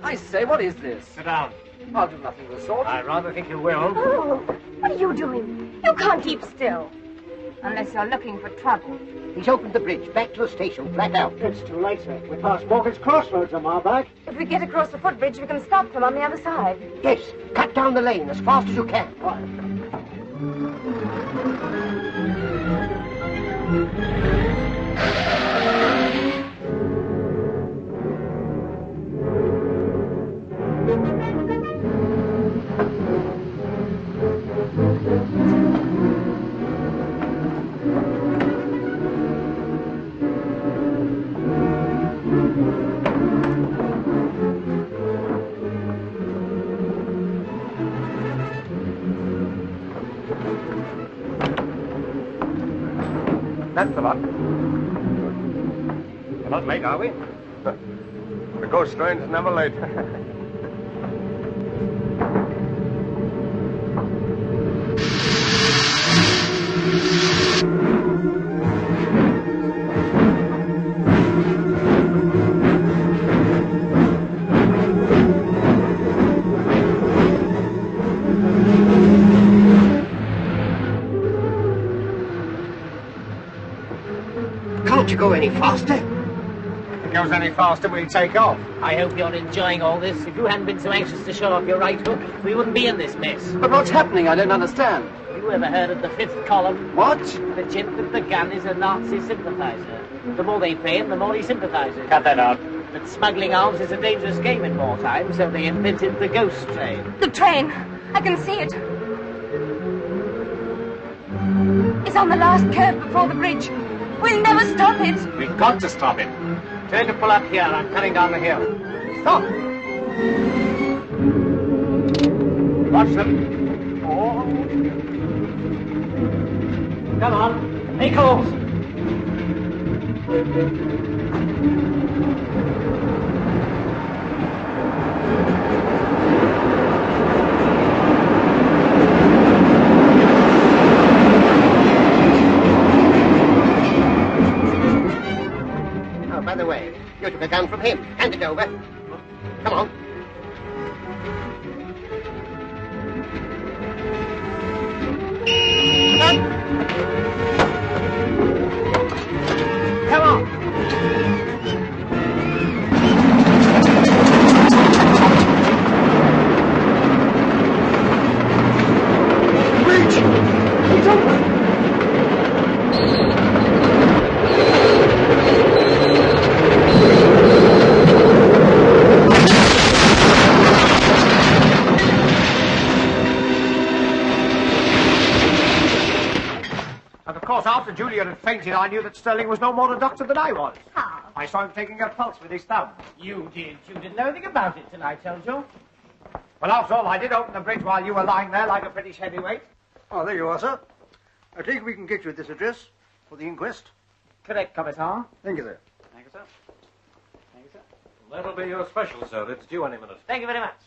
Speaker 2: I say, what is this?
Speaker 10: Sit down.
Speaker 2: I'll do nothing of the sort.
Speaker 10: I rather think you will.
Speaker 12: Oh, what are you doing? You can't keep still. Unless you're looking for trouble.
Speaker 6: He's opened the bridge back to the station, flat out.
Speaker 9: It's too late, sir. We're past Morgan's Crossroads a mile back.
Speaker 12: If we get across the footbridge, we can stop them on the other side.
Speaker 6: Yes, cut down the lane as fast as you can.
Speaker 10: That's the lot. We're not late, are we?
Speaker 9: The ghost train's never late.
Speaker 6: Can't you go any faster?
Speaker 10: If it goes any faster, we'll take off.
Speaker 14: I hope you're enjoying all this. If you hadn't been so anxious to show off your right hook, we wouldn't be in this mess.
Speaker 2: But what's happening? I don't understand.
Speaker 14: Have you ever heard of the fifth column?
Speaker 2: What?
Speaker 14: The gent with the gun is a Nazi sympathizer. The more they pay him, the more he sympathizes.
Speaker 10: Cut that out.
Speaker 14: But smuggling arms is a dangerous game in wartime, so they invented the ghost train.
Speaker 12: The train! I can see it. It's on the last curve before the bridge. We'll never stop it.
Speaker 10: We've got to stop it. Tell to pull up here. I'm cutting down the hill. Stop! Watch them. Oh.
Speaker 14: Come on, Nichols!
Speaker 6: Oh, by the way, you took a gun from him. Hand it over. Come on.
Speaker 10: Come on.
Speaker 9: Bridge! It's open!
Speaker 4: And of course, after Julia had fainted, I knew that Sterling was no more a doctor than I was.
Speaker 1: How?
Speaker 4: I saw him taking her pulse with his thumb.
Speaker 14: You did. You didn't know anything about it till I told you.
Speaker 4: Well, after all, I did open the bridge while you were lying there like a British heavyweight.
Speaker 13: Oh, there you are, sir. I think we can get you at this address for the inquest.
Speaker 14: Correct, Commissar.
Speaker 13: Thank you, sir.
Speaker 11: Thank you, sir. Thank you, sir. That'll be your special, sir. It's due any minute.
Speaker 14: Thank you very much.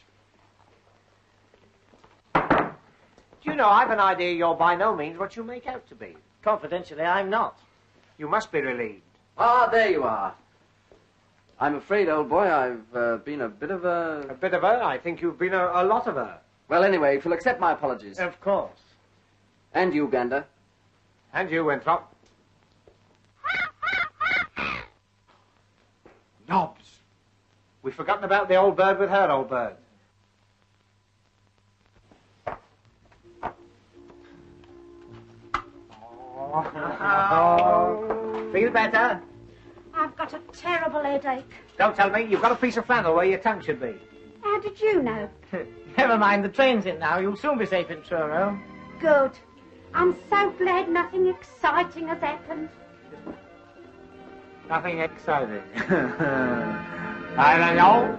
Speaker 5: Do you know, I've an idea you're by no means what you make out to be.
Speaker 14: Confidentially, I'm not.
Speaker 5: You must be relieved.
Speaker 2: Ah, there you are. I'm afraid, old boy, I've been a bit of a...
Speaker 5: A bit of her? I think you've been a lot of her.
Speaker 2: Well, anyway, if you'll accept my apologies.
Speaker 5: Of course.
Speaker 2: And you, Gander.
Speaker 5: And you, Winthrop. Nobs. We've forgotten about the old bird with her old bird.
Speaker 10: Feel better?
Speaker 1: I've got a terrible headache.
Speaker 5: Don't tell me. You've got a piece of flannel where your tongue should be.
Speaker 1: How did you know?
Speaker 14: Never mind, the train's in now. You'll soon be safe in Truro.
Speaker 1: Good. I'm so glad nothing exciting has happened.
Speaker 10: Nothing exciting. I don't know.